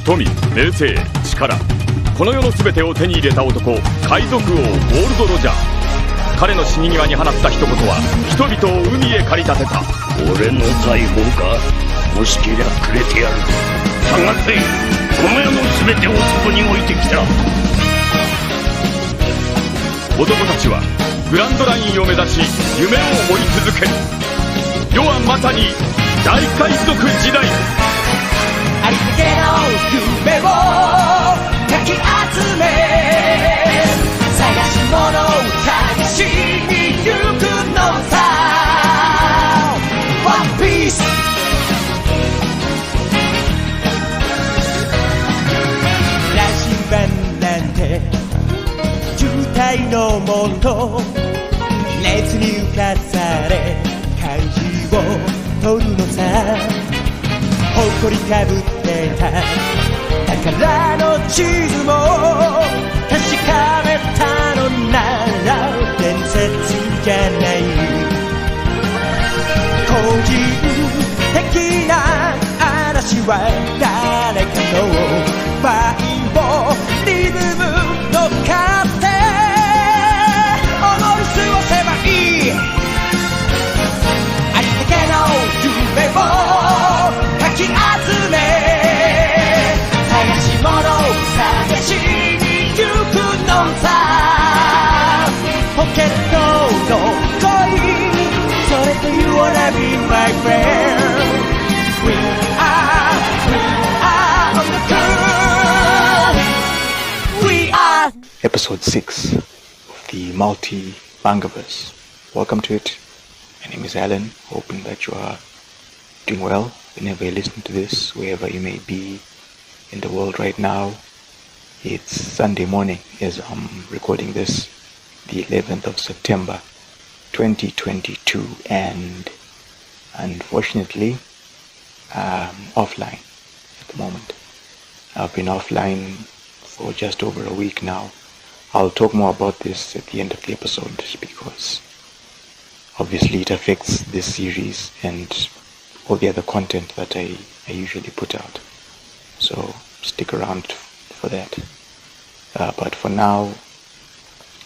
富、名声、力、この世の全てを手に入れた男、海賊王ゴールド・ロジャー。彼の死に際に放った一言は人々を海へ駆り立てた。俺の財宝か、欲しけりゃくれてやる。探せ、この世の全てをそこに置いてきた。男たちはグランドラインを目指し夢を追い続ける。世はまさに大海賊時代。ありったけの夢をかき集め、探し物を探しに行くのさ。ワンピース羅針盤なんて渋滞のもと、熱に浮かされ漢字を取るのさ。誇りかぶってた宝の地図も確かめたのなら伝説じゃない。個人的な嵐は誰かのファインをリズム乗っかって思い過ごせばいい。ありったけの夢をかき集め、探し物を探しに行くのさ。ポケットの恋、それと You wanna be my friend. We are on the groove. We are Episode 6 of the MultiMangaverse. Welcome to it. My name is Alan, hoping that you are doing well whenever you listen to this, wherever you may be in the world right now. It's Sunday morning as I'm recording this, the 11th of September 2022, and unfortunately offline at the moment. I've been offline for just over a week now. I'll talk more about this at the end of the episode because obviously it affects this series and all the other content that I usually put out. So stick around for that. But for now,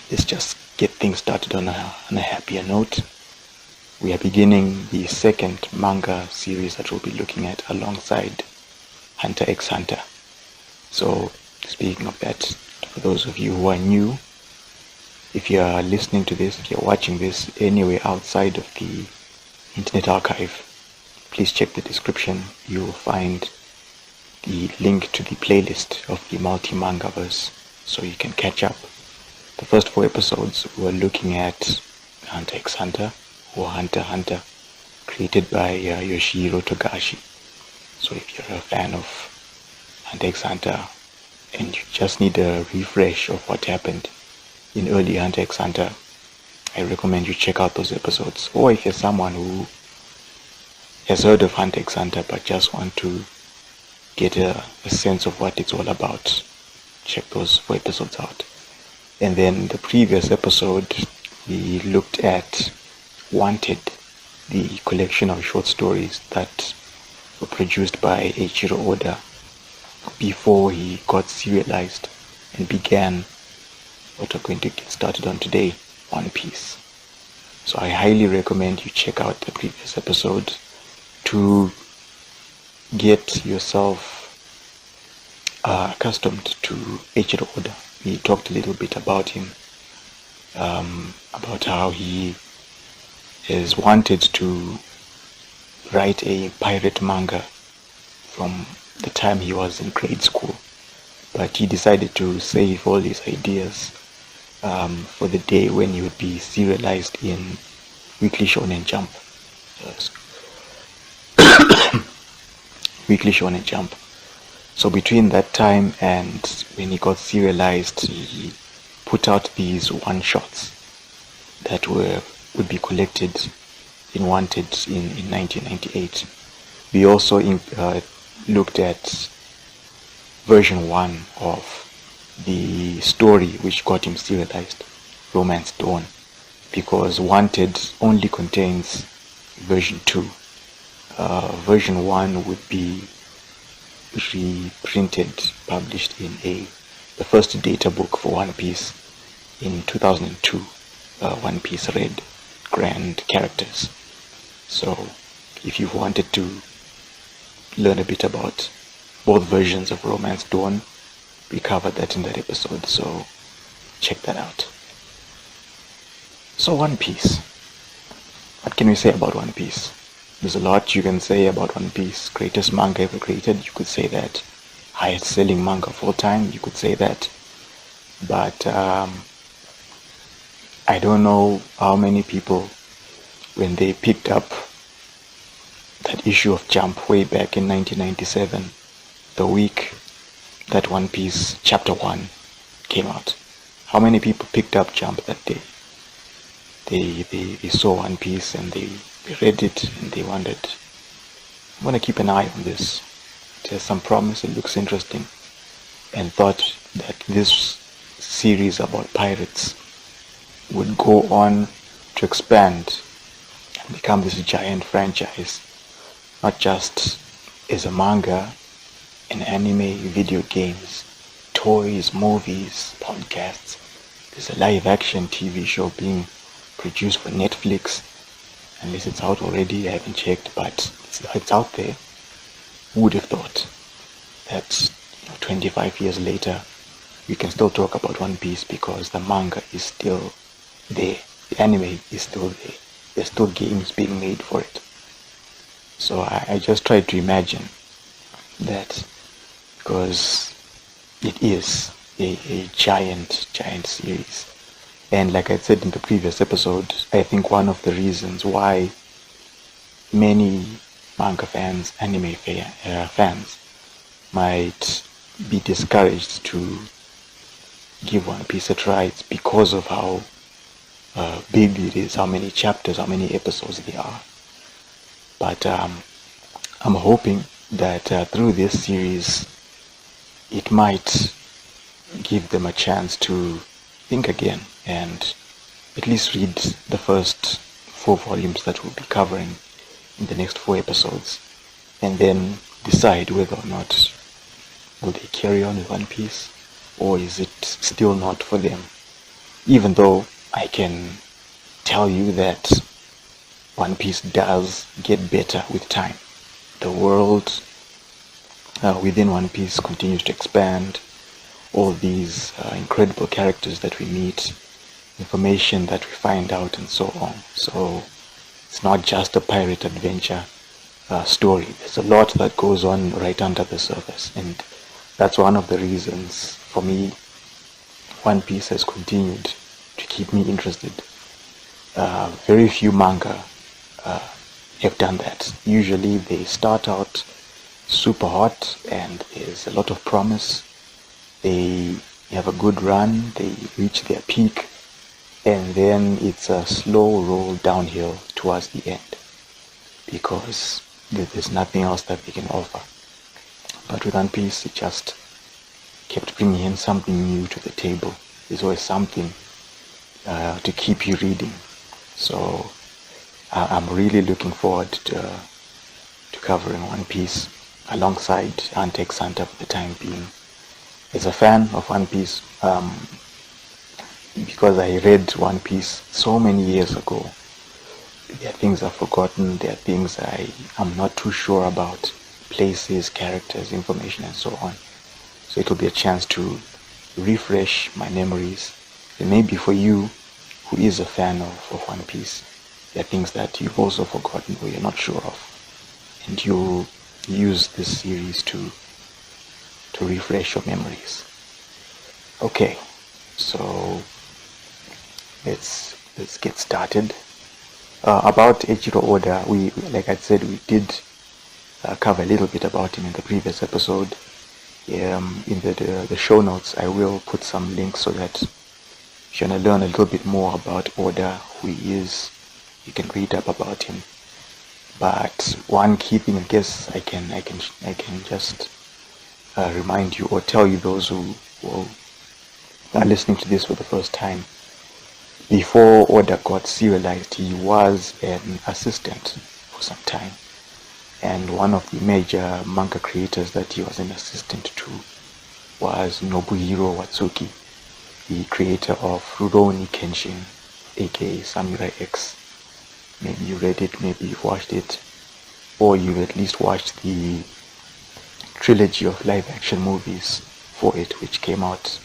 let's just get things started on a happier note. We are beginning the second manga series that we'll be looking at alongside Hunter x Hunter. So speaking of that, for those of you who are new, if you are listening to this, if you're watching this anywhere outside of the Internet Archive, please check the description. You will find the link to the playlist of the MultiMangaverse so you can catch up. The first 4 episodes we're looking at Hunter x Hunter or Hunter x Hunter, created by Yoshihiro Togashi. So if you're a fan of Hunter x Hunter and you just need a refresh of what happened in early Hunter x Hunter, I recommend you check out those episodes. Or if you're someone who has heard of Hunter x Hunter but just want to get a sense of what it's all about, check those 4 episodes out. And then the previous episode we looked at Wanted, the collection of short stories that were produced by Eiichiro Oda before he got serialized and began what we're going to get started on today, One Piece. So I highly recommend you check out the previous episode to get yourself accustomed to Eiichiro Oda. We talked a little bit about him, about how he has wanted to write a pirate manga from the time he was in grade school, but he decided to save all his ideas for the day when he would be serialized in Weekly Shonen Jump. Weekly Shonen Jump. So between that time and when he got serialized, he put out these one-shots that would be collected in Wanted in 1998. We also looked at version 1 of the story which got him serialized, Romance Dawn, because Wanted only contains version 2. Version 1 would be published in the first data book for One Piece in 2002. One Piece Red Grand Characters. So if you wanted to learn a bit about both versions of Romance Dawn, we covered that in that episode, so check that out. So One Piece. What can we say about One Piece? There's a lot you can say about One Piece. Greatest manga ever created, you could say that. Highest selling manga of all time, you could say that. But I don't know how many people, when they picked up that issue of Jump way back in 1997, the week that One Piece Chapter 1 came out, how many people picked up Jump that day? They saw One Piece and they read it and they wondered, I'm going to keep an eye on this. It has some promise, it looks interesting, and thought that this series about pirates would go on to expand and become this giant franchise, not just as a manga, an anime, video games, toys, movies, podcasts. There's a live action TV show being produced for Netflix, unless it's out already, I haven't checked, but it's out there. Who would have thought that 25 years later we can still talk about One Piece because the manga is still there, the anime is still there, there's still games being made for it. So I just tried to imagine that, because it is a giant series. And like I said in the previous episode, I think one of the reasons why many manga fans, anime fans, might be discouraged to give One Piece a try, it's because of how big it is, how many chapters, how many episodes there are. But I'm hoping that through this series, it might give them a chance to think again and at least read the first 4 volumes that we'll be covering in the next 4 episodes, and then decide whether or not will they carry on with One Piece, or is it still not for them. Even though I can tell you that One Piece does get better with time. The world within One Piece continues to expand. All these incredible characters that we meet, information that we find out, and so on. So it's not just a pirate adventure story. There's a lot that goes on right under the surface, and that's one of the reasons for me One Piece has continued to keep me interested. Very few manga have done that. Usually they start out super hot and there's a lot of promise. They have a good run, they reach their peak, and then it's a slow roll downhill towards the end because there's nothing else that they can offer. But with One Piece, it just kept bringing in something new to the table. There's always something to keep you reading. So I'm really looking forward to covering One Piece alongside Ante x Hunter for the time being. As a fan of One Piece, because I read One Piece so many years ago, there are things I've forgotten, there are things I'm not too sure about, places, characters, information, and so on. So it will be a chance to refresh my memories. And maybe for you, who is a fan of One Piece, there are things that you've also forgotten or you're not sure of, and you'll use this series to refresh your memories. Okay, so let's get started. About Eiichiro Oda, like I said, we did cover a little bit about him in the previous episode. In the show notes, I will put some links so that if you want to learn a little bit more about Oda, who he is, you can read up about him. But one key thing, I guess, I can just remind you or tell you, those who are listening to this for the first time. Before Oda got serialized, he was an assistant for some time, And one of the major manga creators that he was an assistant to was Nobuhiro Watsuki, the creator of Rurouni Kenshin, aka Samurai X. Maybe you read it, maybe you've watched it, or you've at least watched the trilogy of live-action movies for it, which came out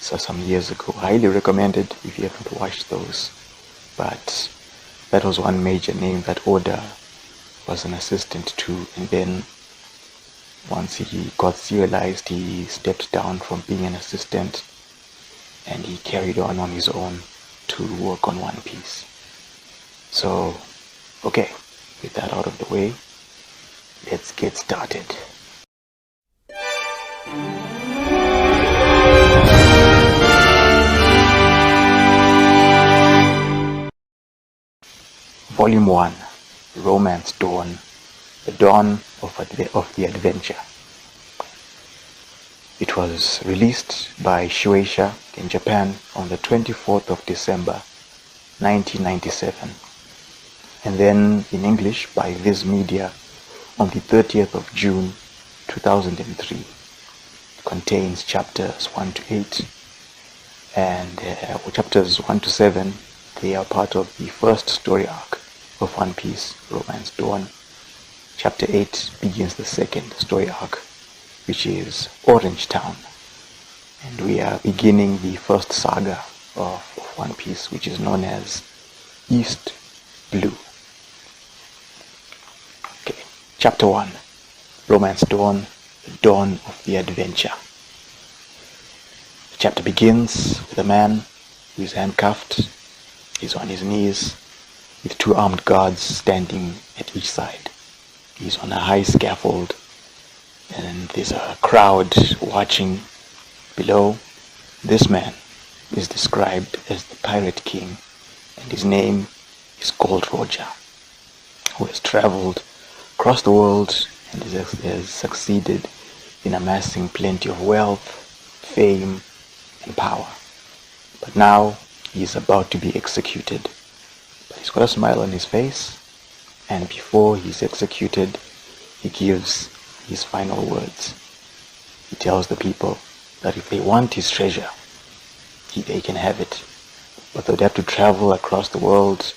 some years ago. Highly recommended if you haven't watched those. But that was one major name that Oda was an assistant to, and then once he got serialized, he stepped down from being an assistant and he carried on his own to work on One Piece. So, okay, with that out of the way, let's get started. Volume 1, Romance Dawn, the dawn of the adventure. It was released by Shueisha in Japan on the 24th of December 1997, and then in English by Viz Media on the 30th of June 2003. It contains chapters 1 to 8, and chapters 1 to 7, they are part of the first story arc of One Piece, Romance Dawn. Chapter 8 begins the second story arc, which is Orange Town. And we are beginning the first saga of One Piece, which is known as East Blue. Okay, Chapter 1, Romance Dawn, the dawn of the adventure. The chapter begins with a man who is handcuffed. He's on his knees with two armed guards standing at each side. He's on a high scaffold and there's a crowd watching below. This man is described as the Pirate King, and his name is Gold Roger, who has traveled across the world and has succeeded in amassing plenty of wealth, fame, and power. But now he is about to be executed. But he's got a smile on his face, and before he's executed, he gives his final words. He tells the people that if they want his treasure, they can have it, but they'd have to travel across the world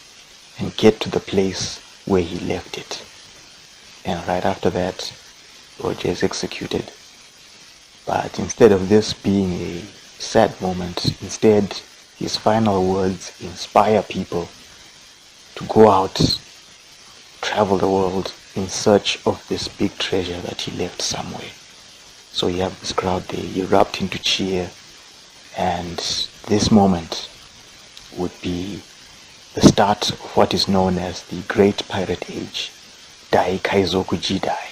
and get to the place where he left it. And right after that, Roger is executed. But instead of this being a sad moment, instead his final words inspire people to go out, travel the world in search of this big treasure that he left somewhere. So you have this crowd, they erupt into cheer, and this moment would be the start of what is known as the Great Pirate Age, Dai Kaizoku Jidai.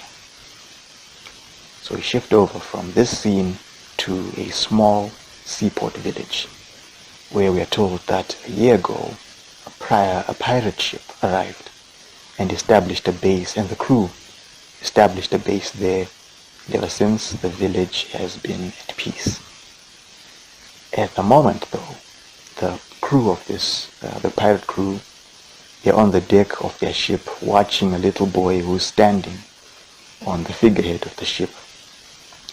So we shift over from this scene to a small seaport village, where we are told that a year ago, a pirate ship arrived and established a base, and the crew established a base there. Ever since, the village has been at peace. At the moment, though, the crew of the pirate crew, they're on the deck of their ship watching a little boy who's standing on the figurehead of the ship,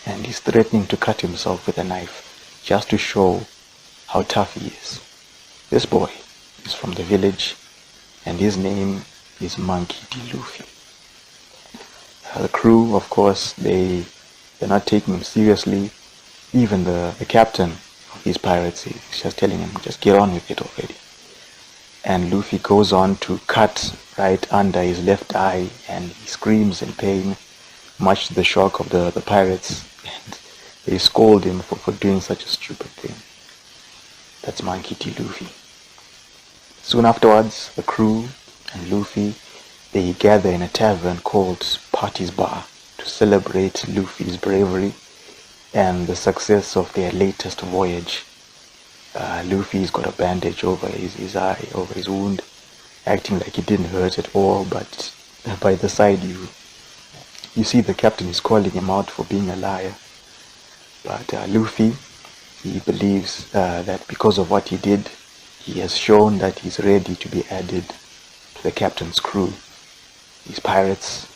and he's threatening to cut himself with a knife just to show how tough he is. This boy is from the village, and his name is Monkey D. Luffy. The crew, of course, they're not taking him seriously. Even the captain of these pirates is just telling him, just get on with it already. And Luffy goes on to cut right under his left eye, and he screams in pain, much to the shock of the pirates, and they scold him for doing such a stupid thing. That's Monkey D. Luffy. Soon afterwards, the crew and Luffy, they gather in a tavern called Party's Bar to celebrate Luffy's bravery and the success of their latest voyage. Luffy's got a bandage over his eye, over his wound, acting like it didn't hurt at all, but by the side you see the captain is calling him out for being a liar. But Luffy, he believes that because of what he did, he has shown that he's ready to be added to the captain's crew. These pirates,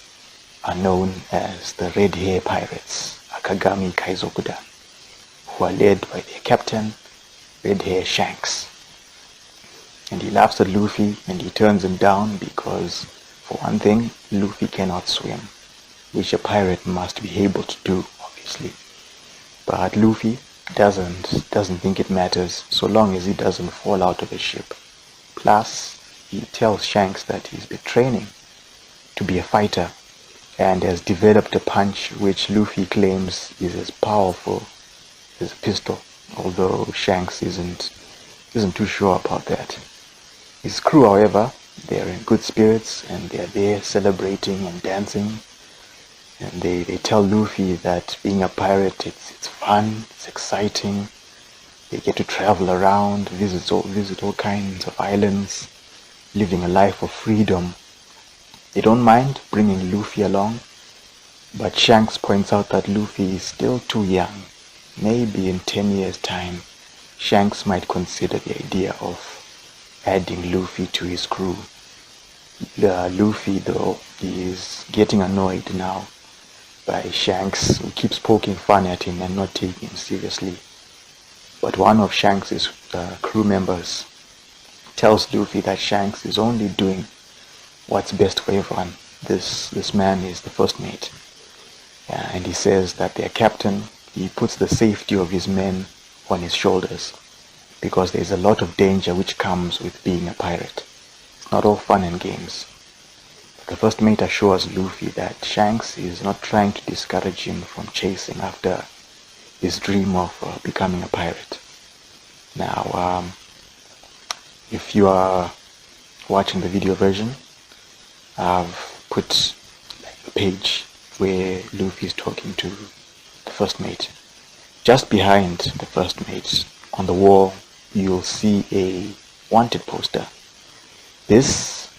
are known as the Red Hair Pirates, Akagami Kaizokudan, who are led by their captain, Red Hair Shanks. And he laughs at Luffy and he turns him down because, for one thing, Luffy cannot swim, which a pirate must be able to do, obviously. But Luffy doesn't think it matters so long as he doesn't fall out of a ship. Plus, he tells Shanks that he's been training to be a fighter and has developed a punch which Luffy claims is as powerful as a pistol, although Shanks isn't too sure about that. His crew, however, they're in good spirits and they're there celebrating and dancing, and they tell Luffy that being a pirate, it's fun, it's exciting. They get to travel around, visit all kinds of islands, living a life of freedom. They don't mind bringing Luffy along, but Shanks points out that Luffy is still too young. Maybe in 10 years' time, Shanks might consider the idea of adding Luffy to his crew. Luffy, though, is getting annoyed now by Shanks, who keeps poking fun at him and not taking him seriously. But one of Shanks' crew members tells Luffy that Shanks is only doing what's best for everyone. This man is the first mate. And he says that their captain, he puts the safety of his men on his shoulders because there's a lot of danger which comes with being a pirate. It's not all fun and games. But the first mate assures Luffy that Shanks is not trying to discourage him from chasing after his dream of becoming a pirate. Now, if you are watching the video version, I've put a page where Luffy is talking to the first mate. Just behind the first mate, on the wall, you'll see a wanted poster. This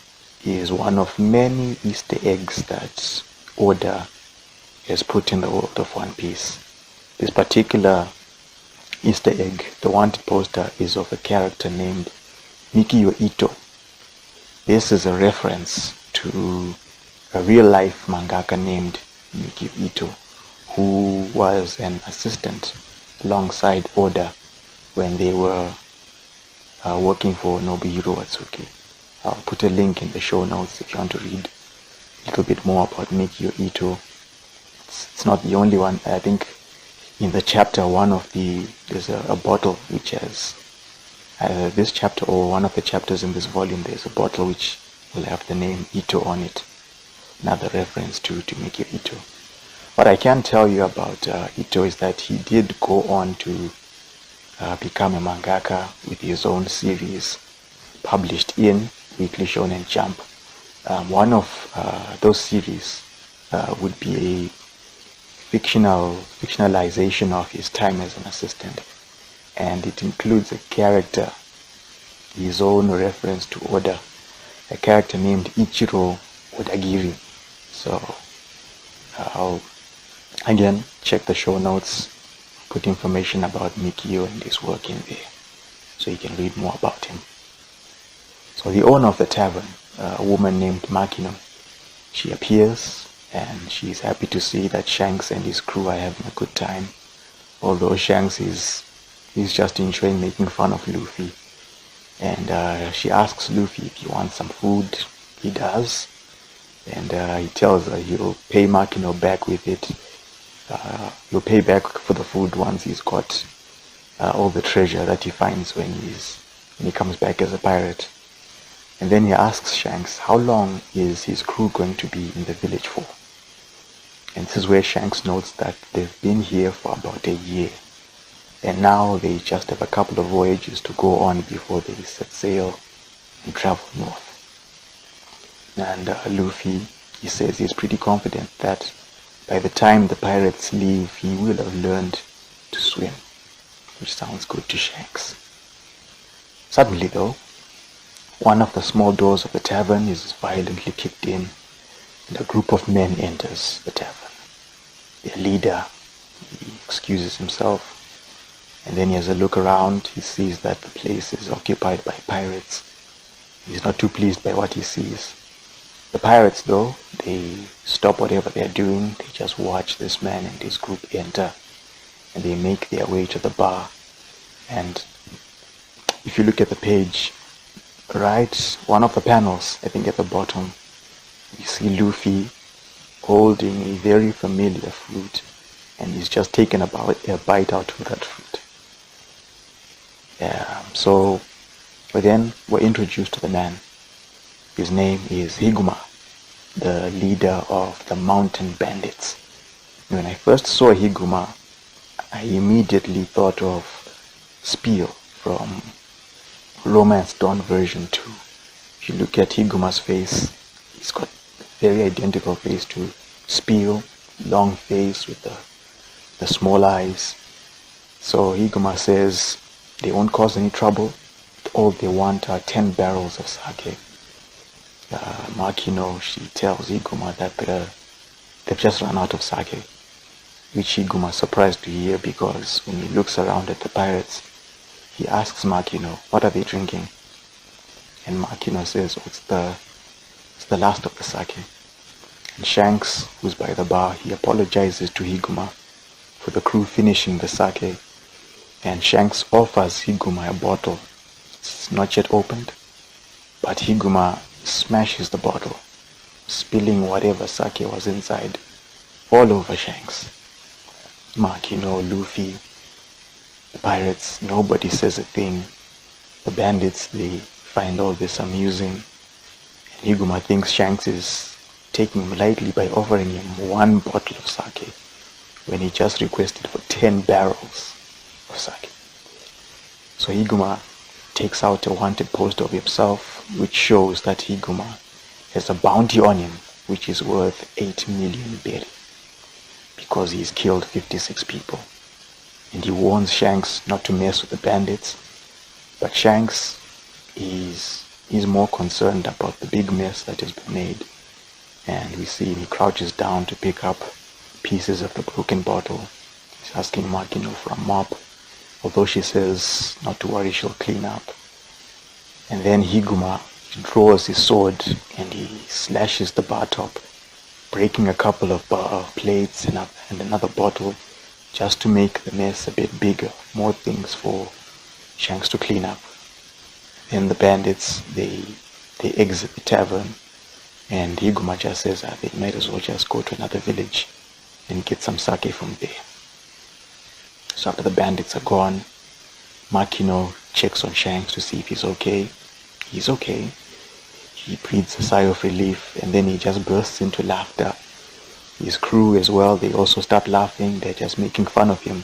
is one of many Easter eggs that Oda has put in the world of One Piece. This particular Easter egg, the wanted poster, is of a character named Mikio Ito. This is a reference to a real-life mangaka named Mikio Ito, who was an assistant alongside Oda when they were working for Nobuhiro Watsuki. I'll put a link in the show notes if you want to read a little bit more about Mikio Ito. It's not the only one. I think in the chapter there's a bottle which has this chapter, or one of the chapters in this volume, there's a bottle which will have the name Ito on it. Another reference to Mikio Ito. What I can tell you about Ito is that he did go on to become a mangaka with his own series published in Weekly Shonen Jump. One of those series would be a fictionalization of his time as an assistant, and it includes a character, his own reference to Oda, a character named Eiichiro Oda. So I'll again check the show notes, put information about Mikio and his work in there so you can read more about him. So the owner of the tavern, a woman named Makino, she appears and she's happy to see that Shanks and his crew are having a good time, although Shanks is just enjoying making fun of Luffy. And she asks Luffy if he wants some food. He does, and he tells her he'll pay Makino back with it. He'll pay back for the food once he's got all the treasure that he finds when he comes back as a pirate. And then he asks Shanks how long is his crew going to be in the village for. And this is where Shanks notes that they've been here for about a year, and now they just have a couple of voyages to go on before they set sail and travel north. And Luffy, he says he's pretty confident that by the time the pirates leave, he will have learned to swim, which sounds good to Shanks. Suddenly though, one of the small doors of the tavern is violently kicked in, and a group of men enters the tavern. Their leader, he excuses himself, and then he has a look around. He sees that the place is occupied by pirates. He's not too pleased by what he sees. The pirates, though, they stop whatever they're doing. They just watch this man and his group enter, and they make their way to the bar. And if you look at the page, right, one of the panels, I think at the bottom, you see Luffy holding a very familiar fruit, and he's just taken a bite out of that fruit. But then we're introduced to the man. His name is Higuma, the leader of the mountain bandits. When I first saw Higuma, I immediately thought of Spiel from Romance Dawn version 2. If you look at Higuma's face, he's got a very identical face to Spiel, long face with the small eyes. So Higuma says they won't cause any trouble. All they want are 10 barrels of sake. Makino, she tells Higuma that they've just run out of sake, which Higuma is surprised to hear, because when he looks around at the pirates, he asks Makino, what are they drinking? And Makino says, it's the last of the sake. And Shanks, who's by the bar, he apologizes to Higuma for the crew finishing the sake, and Shanks offers Higuma a bottle. It's not yet opened, but Higuma smashes the bottle, spilling whatever sake was inside all over Shanks. Makino, Luffy, the pirates, nobody says a thing. The bandits, they find all this amusing. And Higuma thinks Shanks is taking him lightly by offering him one bottle of sake when he just requested for 10 barrels of sake. So Higuma takes out a wanted poster of himself, which shows that Higuma has a bounty on him, which is worth 8 million berry, because he's killed 56 people. And he warns Shanks not to mess with the bandits, but Shanks is more concerned about the big mess that has been made. And we see he crouches down to pick up pieces of the broken bottle. He's asking Makino for a mop, although she says not to worry, she'll clean up. And then Higuma draws his sword and he slashes the bar top, breaking a couple of plates and another bottle, just to make the mess a bit bigger, more things for Shanks to clean up. Then the bandits, they exit the tavern, and Higuma just says that they might as well just go to another village and get some sake from there. So after the bandits are gone, Makino checks on Shanks to see if he's okay. He's okay. He breathes a sigh of relief, and then he just bursts into laughter. His crew as well, they also start laughing. They're just making fun of him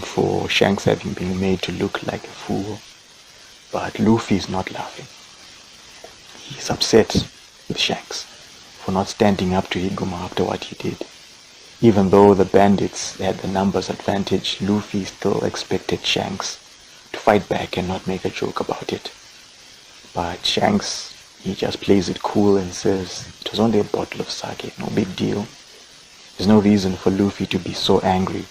for Shanks having been made to look like a fool. But Luffy's not laughing. He's upset with Shanks for not standing up to Higuma after what he did. Even though the bandits had the numbers advantage, Luffy still expected Shanks to fight back and not make a joke about it. But Shanks, he just plays it cool and says it was only a bottle of sake, no big deal. There's no reason for Luffy to be so angry.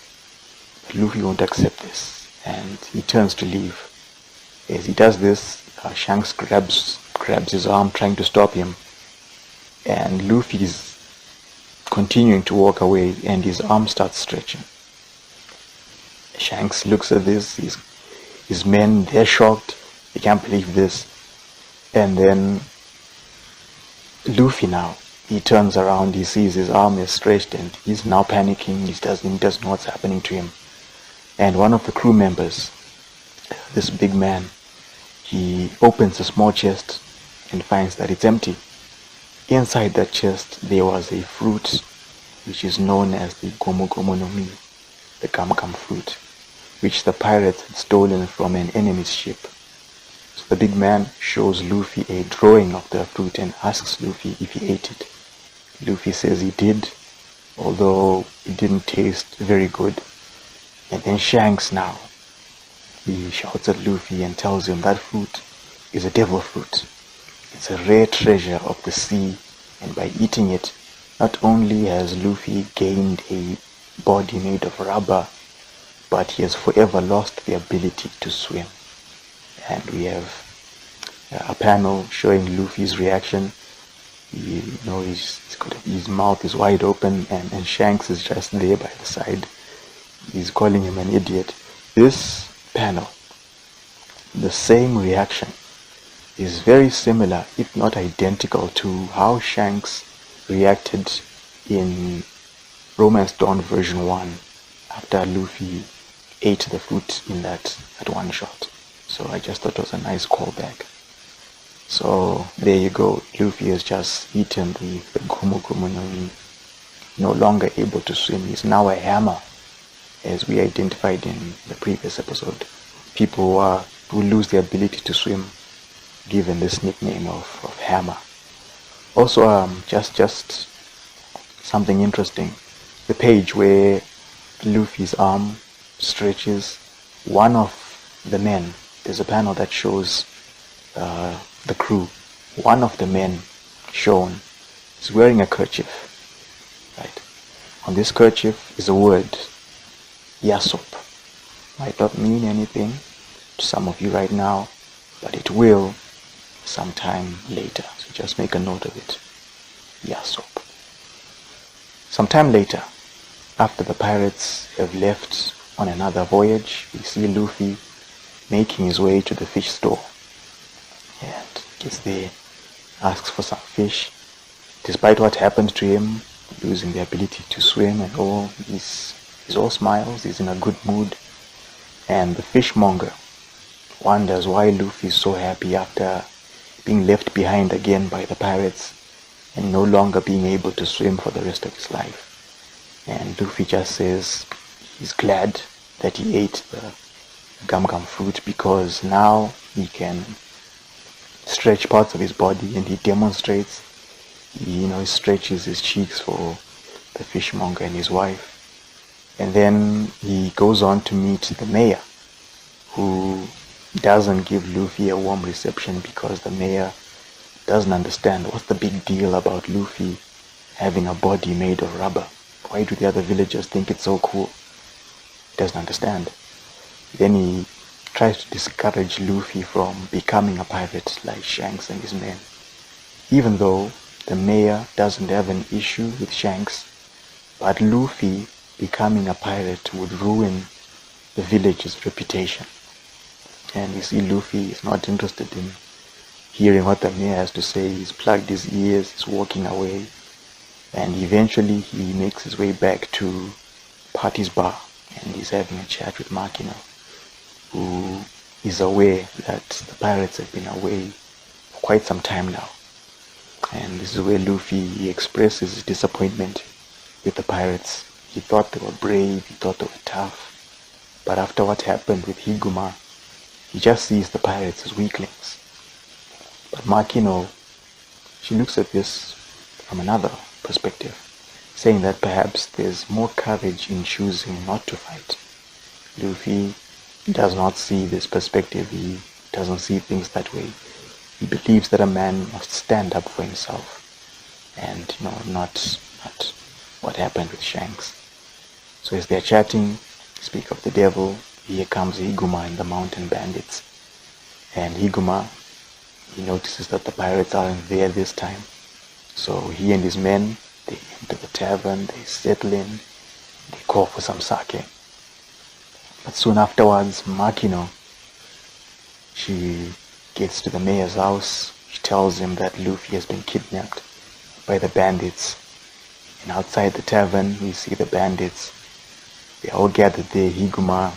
But Luffy won't accept this, and he turns to leave. As he does this, Shanks grabs his arm, trying to stop him, and Luffy's continuing to walk away, and his arm starts stretching. Shanks looks at this, his men, they're shocked, they can't believe this. And then Luffy now, he turns around, he sees his arm is stretched, and he's now panicking. He doesn't know what's happening to him. And one of the crew members, this big man, he opens a small chest and finds that it's empty. Inside that chest there was a fruit which is known as the Gomu Gomu no Mi, the Gum Gum fruit, which the pirates had stolen from an enemy's ship. So the big man shows Luffy a drawing of the fruit and asks Luffy if he ate it. Luffy says he did, although it didn't taste very good. And then Shanks now, he shouts at Luffy and tells him that fruit is a devil fruit. It's a rare treasure of the sea, and by eating it, not only has Luffy gained a body made of rubber, but he has forever lost the ability to swim. And we have a panel showing Luffy's reaction his mouth is wide open, and Shanks is just there by the side. He's calling him an idiot. This panel, the same reaction, is very similar, if not identical, to how Shanks reacted in Romance Dawn version 1 after Luffy ate the fruit in that one shot. So I just thought it was a nice callback. So there you go. Luffy has just eaten the Gumu Gumu no Mi. No longer able to swim. He's now a hammer, as we identified in the previous episode. People who lose the ability to swim, given this nickname of hammer. Also, just something interesting. The page where Luffy's arm stretches, one of the men, there's a panel that shows the crew. One of the men shown is wearing a kerchief. Right. On this kerchief is a word, Yasop. Might not mean anything to some of you right now, but it will sometime later. So just make a note of it. Yasop. Sometime later, after the pirates have left on another voyage, we see Luffy making his way to the fish store. And gets there, asks for some fish. Despite what happened to him, losing the ability to swim and all, he's all smiles, he's in a good mood. And the fishmonger wonders why Luffy is so happy after being left behind again by the pirates and no longer being able to swim for the rest of his life. And Luffy just says he's glad that he ate the gum gum fruit because now he can stretch parts of his body, and he demonstrates, he stretches his cheeks for the fishmonger and his wife. And then he goes on to meet the mayor, who doesn't give Luffy a warm reception because the mayor doesn't understand what's the big deal about Luffy having a body made of rubber. Why do the other villagers think it's so cool? He doesn't understand. Then he tries to discourage Luffy from becoming a pirate like Shanks and his men. Even though the mayor doesn't have an issue with Shanks, but Luffy becoming a pirate would ruin the village's reputation. And you see Luffy is not interested in hearing what the mayor has to say. He's plugged his ears, he's walking away, and eventually he makes his way back to Party's bar, and he's having a chat with Makino, who is aware that the pirates have been away for quite some time now. And this is where Luffy expresses his disappointment with the pirates. He thought they were brave, he thought they were tough, but after what happened with Higuma, he just sees the pirates as weaklings. But Makino, she looks at this from another perspective, saying that perhaps there's more courage in choosing not to fight. Luffy does not see this perspective. He doesn't see things that way. He believes that a man must stand up for himself, and not what happened with Shanks. So as they're chatting, speak of the devil, here comes Higuma and the mountain bandits. And Higuma, he notices that the pirates aren't there this time. So he and his men, they enter the tavern, they settle in, they call for some sake. But soon afterwards, Makino, she gets to the mayor's house. She tells him that Luffy has been kidnapped by the bandits. And outside the tavern, we see the bandits. They're all gathered there. Higuma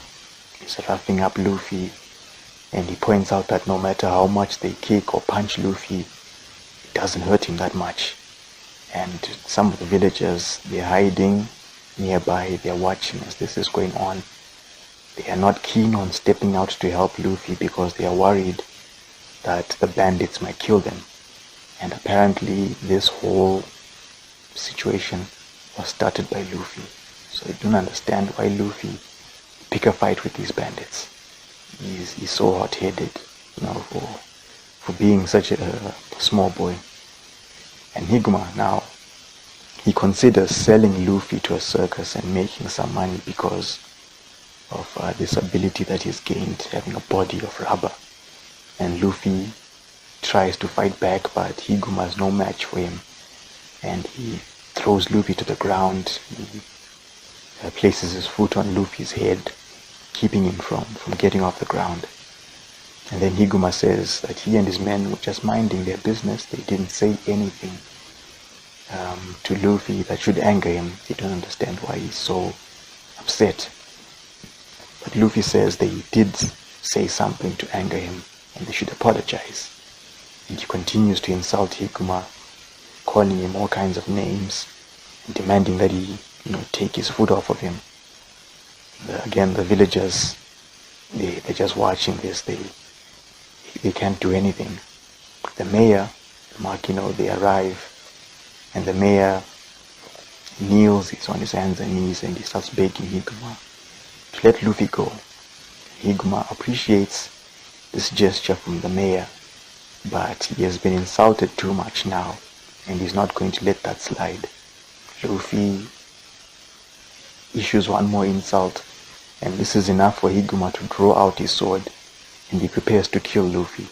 is roughing up Luffy, and he points out that no matter how much they kick or punch Luffy, it doesn't hurt him that much. And some of the villagers, they're hiding nearby, they're watching as this is going on. They are not keen on stepping out to help Luffy because they are worried that the bandits might kill them. And apparently this whole situation was started by Luffy. So I don't understand why Luffy pick a fight with these bandits. He's so hot-headed, for being such a small boy. And Higuma now, he considers selling Luffy to a circus and making some money because of this ability that he's gained, having a body of rubber. And Luffy tries to fight back, but Higuma is no match for him, and he throws Luffy to the ground. He places his foot on Luffy's head, keeping him from getting off the ground. And then Higuma says that he and his men were just minding their business. They didn't say anything to Luffy that should anger him. They don't understand why he's so upset. But Luffy says they did say something to anger him, and they should apologize. And he continues to insult Higuma, calling him all kinds of names, and demanding that he, take his foot off of him. Again, the villagers, they're just watching this. They can't do anything. The mayor, Makino, they arrive, and the mayor kneels, he's on his hands and knees, and he starts begging Higuma to let Luffy go. Higuma appreciates this gesture from the mayor, but he has been insulted too much now, and he's not going to let that slide. Luffy issues one more insult, and this is enough for Higuma to draw out his sword, and he prepares to kill Luffy.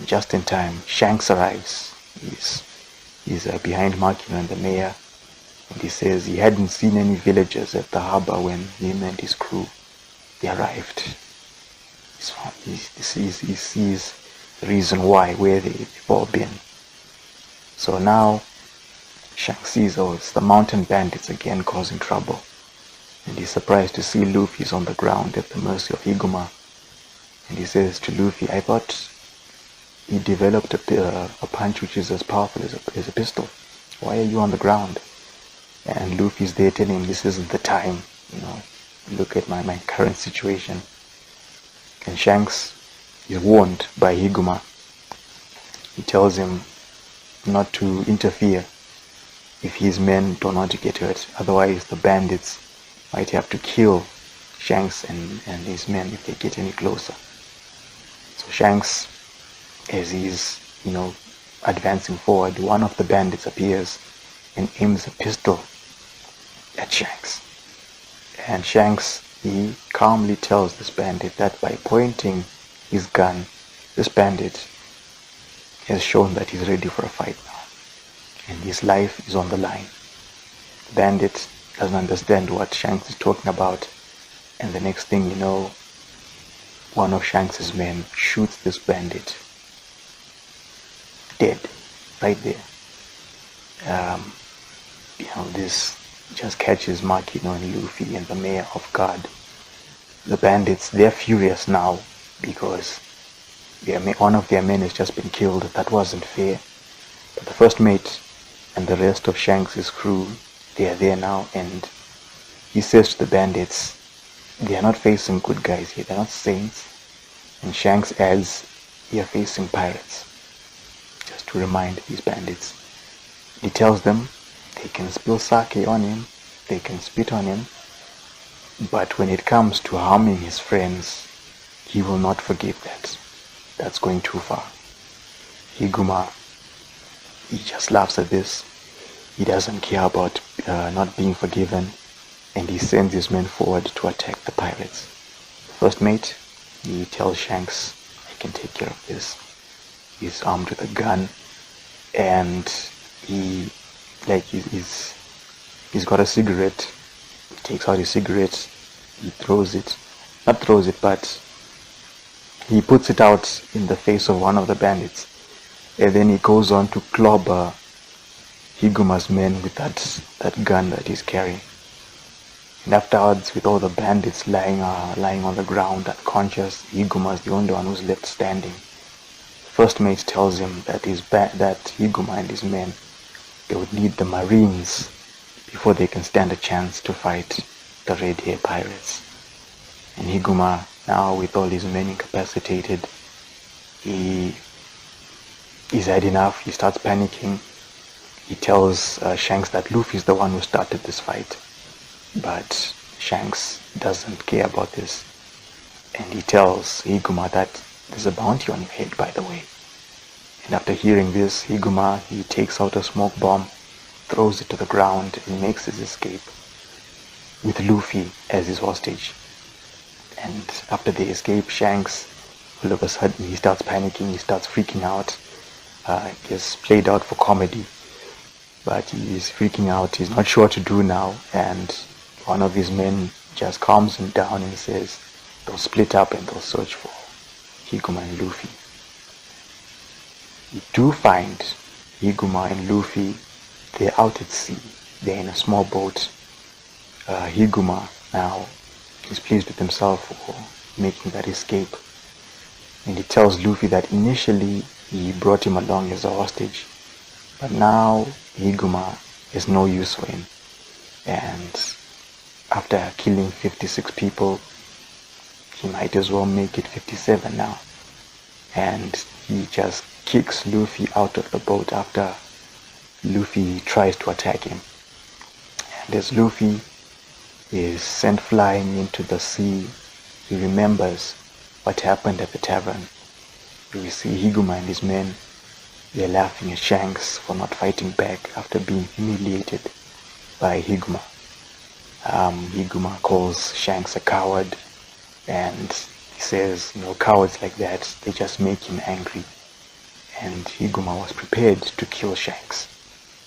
Just in time, Shanks arrives. He's behind Makino and the mayor, and he says he hadn't seen any villagers at the harbor when him and his crew, they arrived. He sees the reason where they've all been. So now Shanks sees, it's the mountain bandits again causing trouble, and he's surprised to see Luffy's on the ground at the mercy of Higuma. And he says to Luffy, I thought he developed a punch which is as powerful as a pistol. Why are you on the ground? And Luffy's there telling him, this isn't the time, look at my current situation. And Shanks is warned by Higuma. He tells him not to interfere if his men don't want to get hurt. Otherwise, the bandits might have to kill Shanks and his men if they get any closer. So Shanks, as he's, advancing forward, one of the bandits appears and aims a pistol at Shanks. And Shanks, he calmly tells this bandit that by pointing his gun, this bandit has shown that he's ready for a fight now, and his life is on the line. The bandit doesn't understand what Shanks is talking about, and the next thing you know, one of Shanks' men shoots this bandit dead right there. This just catches Makino and Luffy and the mayor off guard. The bandits, they're furious now because one of their men has just been killed. That wasn't fair. But the first mate and the rest of Shanks' crew, they are there now, and he says to the bandits, they are not facing good guys here, they're not saints. And Shanks adds, they are facing pirates, just to remind these bandits. He tells them they can spill sake on him, they can spit on him, but when it comes to harming his friends, he will not forgive that. That's going too far. Higuma, he just laughs at this. He doesn't care about not being forgiven, and he sends his men forward to attack the pirates. First mate, he tells Shanks, I can take care of this. He's armed with a gun, and he's got a cigarette. He takes out his cigarette, he but he puts it out in the face of one of the bandits, and then he goes on to clobber Higuma's men with that gun that he's carrying. And afterwards, with all the bandits lying on the ground unconscious, Higuma's the only one who's left standing. First mate tells him that Higuma and his men, they would need the Marines before they can stand a chance to fight the Red Hair pirates. And Higuma, now with all his men incapacitated, he's had enough. He starts panicking. He tells Shanks that Luffy's the one who started this fight, but Shanks doesn't care about this, and he tells Higuma that there's a bounty on your head, by the way. And after hearing this, Higuma, he takes out a smoke bomb, throws it to the ground, and makes his escape with Luffy as his hostage. And after they escape, Shanks, all of a sudden he starts panicking, he starts freaking out. It's played out for comedy, but he's freaking out, he's not sure what to do now, and one of his men just calms him down and says they'll split up and they'll search for Higuma and Luffy. You do find Higuma and Luffy, they're out at sea, they're in a small boat. Higuma now is pleased with himself for making that escape, and he tells Luffy that initially he brought him along as a hostage, but now Higuma is no use for him, and after killing 56 people, he might as well make it 57 now. And he just kicks Luffy out of the boat after Luffy tries to attack him. And as Luffy is sent flying into the sea, he remembers what happened at the tavern. We see Higuma and his men, they're laughing at Shanks for not fighting back after being humiliated by Higuma. Higuma calls Shanks a coward, and he says, cowards like that, they just make him angry. And Higuma was prepared to kill Shanks,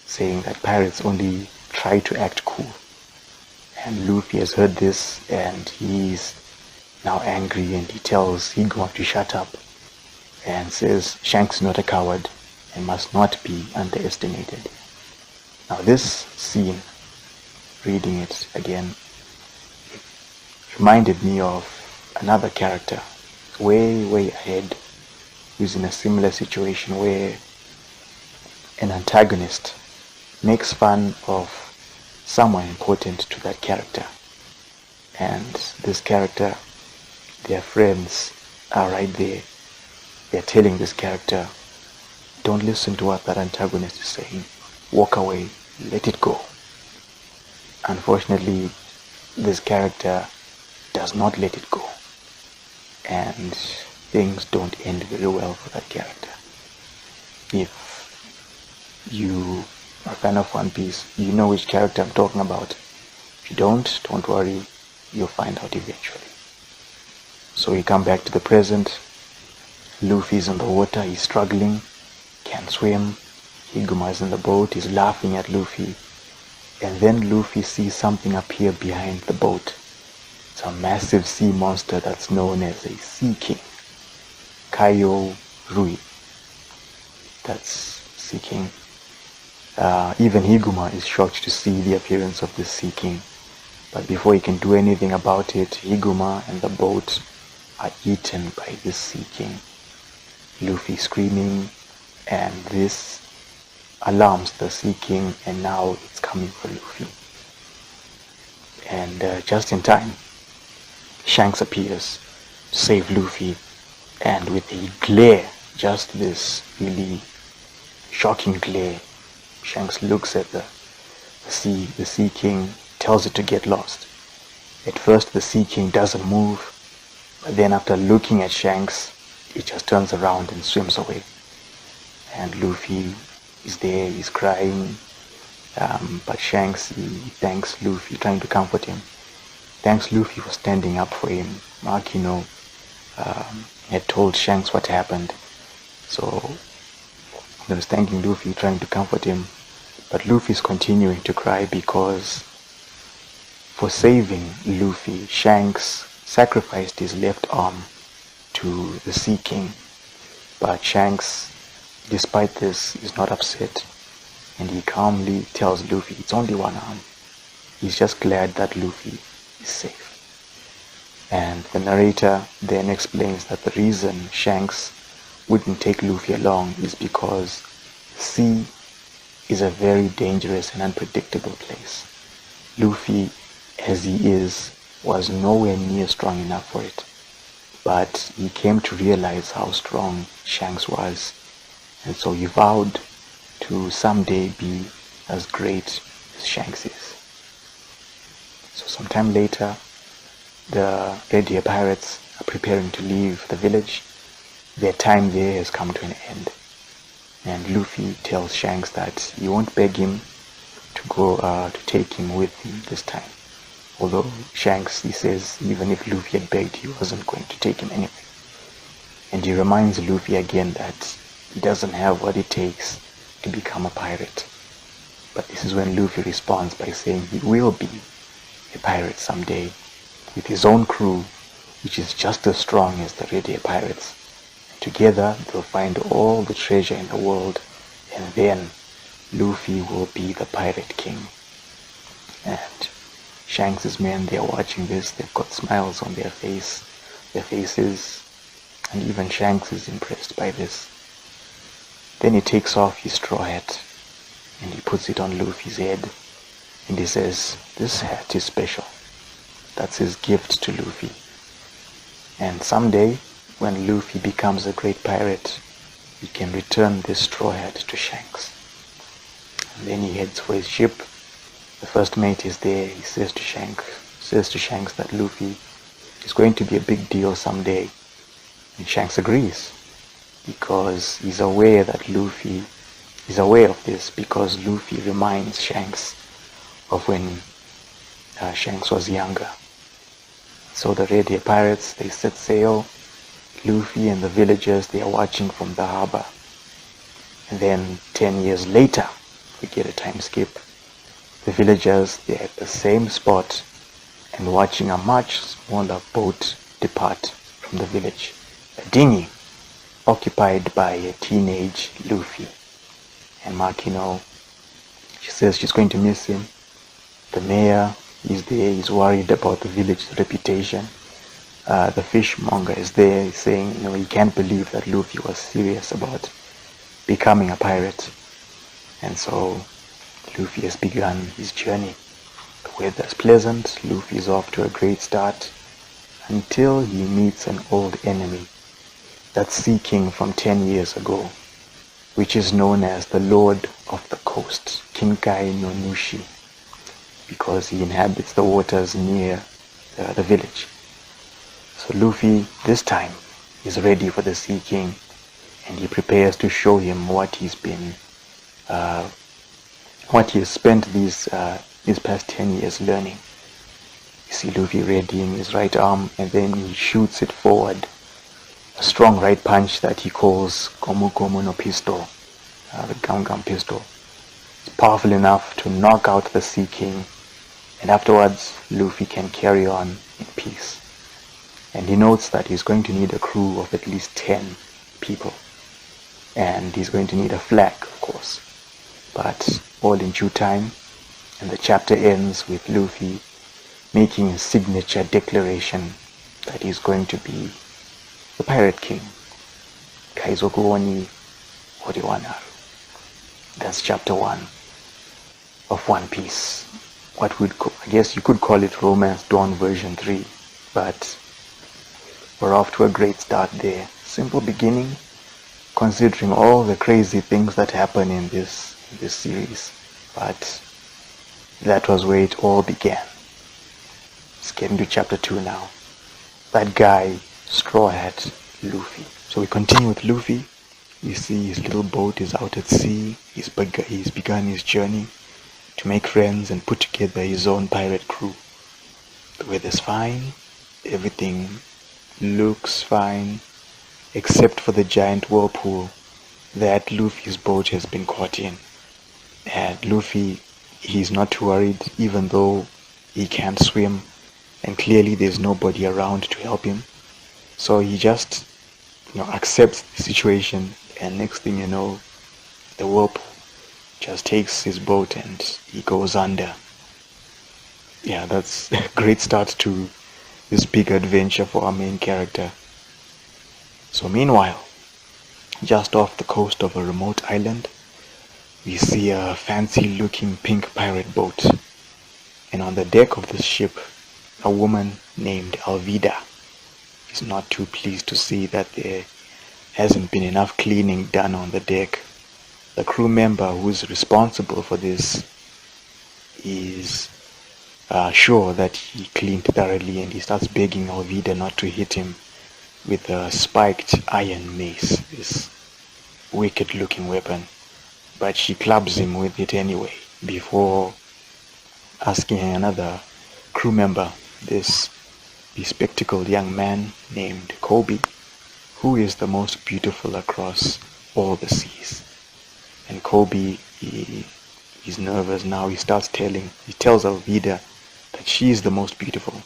saying that pirates only try to act cool. And Luffy has heard this, and he's now angry, and he tells Higuma to shut up, and says Shanks is not a coward and must not be underestimated. Now this scene, reading it again, reminded me of another character way ahead who's in a similar situation where an antagonist makes fun of someone important to that character, and this character, their friends are right there. They're telling this character, don't listen to what that antagonist is saying, walk away, let it go. Unfortunately, this character does not let it go, and things don't end very well for that character. If you are a fan of One Piece, you know which character I'm talking about. If you don't worry, you'll find out eventually. So we come back to the present. Luffy's in the water, he's struggling, can't swim. Higuma is in the boat, he's laughing at Luffy. And then Luffy sees something appear behind the boat. It's a massive sea monster that's known as a Sea King. Kaio Rui. That's Sea King. Even Higuma is shocked to see the appearance of this Sea King. But before he can do anything about it, Higuma and the boat are eaten by this Sea King. Luffy screaming, and this alarms the Sea King, and now it's coming for Luffy. And just in time, Shanks appears to save Luffy, and with a glare, just this really shocking glare, Shanks looks at the Sea King, tells it to get lost. At first the Sea King doesn't move, but then after looking at Shanks, it just turns around and swims away. And Luffy is there, he's crying, but Shanks, he thanks Luffy, trying to comfort him. Thanks Luffy for standing up for him. Makino had told Shanks what happened, so he was thanking Luffy, trying to comfort him. But Luffy's continuing to cry because for saving Luffy, Shanks sacrificed his left arm to the Sea King. But Shanks, despite this, is not upset, and he calmly tells Luffy it's only one arm. He's just glad that Luffy is safe. And the narrator then explains that the reason Shanks wouldn't take Luffy along is because the sea is a very dangerous and unpredictable place. Luffy, as he is, was nowhere near strong enough for it. But he came to realize how strong Shanks was, and so he vowed to someday be as great as Shanks is. So sometime later, the Red Deer pirates are preparing to leave the village. Their time there has come to an end, and Luffy tells Shanks that he won't beg him to go to take him with him this time. Although Shanks, he says, even if Luffy had begged, he wasn't going to take him anyway. and he reminds Luffy again that he doesn't have what it takes to become a pirate. But this is when Luffy responds by saying he will be a pirate someday with his own crew, which is just as strong as the Red Deer pirates. Together they'll find all the treasure in the world, and then Luffy will be the pirate king. And Shanks' men, they're watching this, they've got smiles on their faces, and even Shanks is impressed by this. Then he takes off his straw hat and he puts it on Luffy's head, and he says, "This hat is special." That's his gift to Luffy. And someday, when Luffy becomes a great pirate, he can return this straw hat to Shanks. And then he heads for his ship. The first mate is there. He says to Shanks that Luffy is going to be a big deal someday. And Shanks agrees, because he's aware that Luffy is aware of this, because Luffy reminds Shanks of when Shanks was younger. So the Red Deer pirates, they set sail. Luffy and the villagers, they are watching from the harbor. And then 10 years later, we get a time skip. The villagers, they're at the same spot and watching a much smaller boat depart from the village. A dinghy occupied by a teenage Luffy. And Makino, she says she's going to miss him. The mayor is there, he's worried about the village's reputation. The fishmonger is there, he's saying, he can't believe that Luffy was serious about becoming a pirate. And so Luffy has begun his journey. The weather's pleasant, Luffy is off to a great start, until he meets an old enemy, that Sea King from 10 years ago, which is known as the Lord of the Coast, Kinkai no Nushi, because he inhabits the waters near the village. So Luffy, this time, is ready for the Sea King, and he prepares to show him what he has spent these past 10 years learning. You see Luffy readying his right arm, and then he shoots it forward. A strong right punch that he calls Gomu Gomu no Pistol, the Gum Gum Pistol. It's powerful enough to knock out the Sea King, and afterwards Luffy can carry on in peace. And he notes that he's going to need a crew of at least 10 people, and he's going to need a flag, of course, but all in due time. And the chapter ends with Luffy making his signature declaration that he's going to be the Pirate King. Kaizoku Oni Oriwanaru. That's chapter 1 of One Piece. I guess you could call it Romance Dawn version 3, but we're off to a great start there. Simple beginning, considering all the crazy things that happen in this series, but that was where it all began. Let's get into chapter 2 now. That guy, Straw Hat, Luffy. So we continue with Luffy. You see his little boat is out at sea. He's begun his journey to make friends and put together his own pirate crew. The weather's fine, everything looks fine, except for the giant whirlpool that Luffy's boat has been caught in. And Luffy, he's not too worried, even though he can't swim, and clearly there's nobody around to help him. So he just, accepts the situation, and next thing you know, the whirlpool just takes his boat and he goes under. Yeah, that's a great start to this big adventure for our main character. So meanwhile, just off the coast of a remote island, we see a fancy looking pink pirate boat. And on the deck of this ship, a woman named Alvida is not too pleased to see that there hasn't been enough cleaning done on the deck. The crew member who's responsible for this is sure that he cleaned thoroughly, and he starts begging Alvida not to hit him with a spiked iron mace, this wicked looking weapon. But she clubs him with it anyway, before asking another crew member, this bespectacled young man named Kobe, who is the most beautiful across all the seas? And Kobe, he's nervous now. He tells Alvida that she is the most beautiful.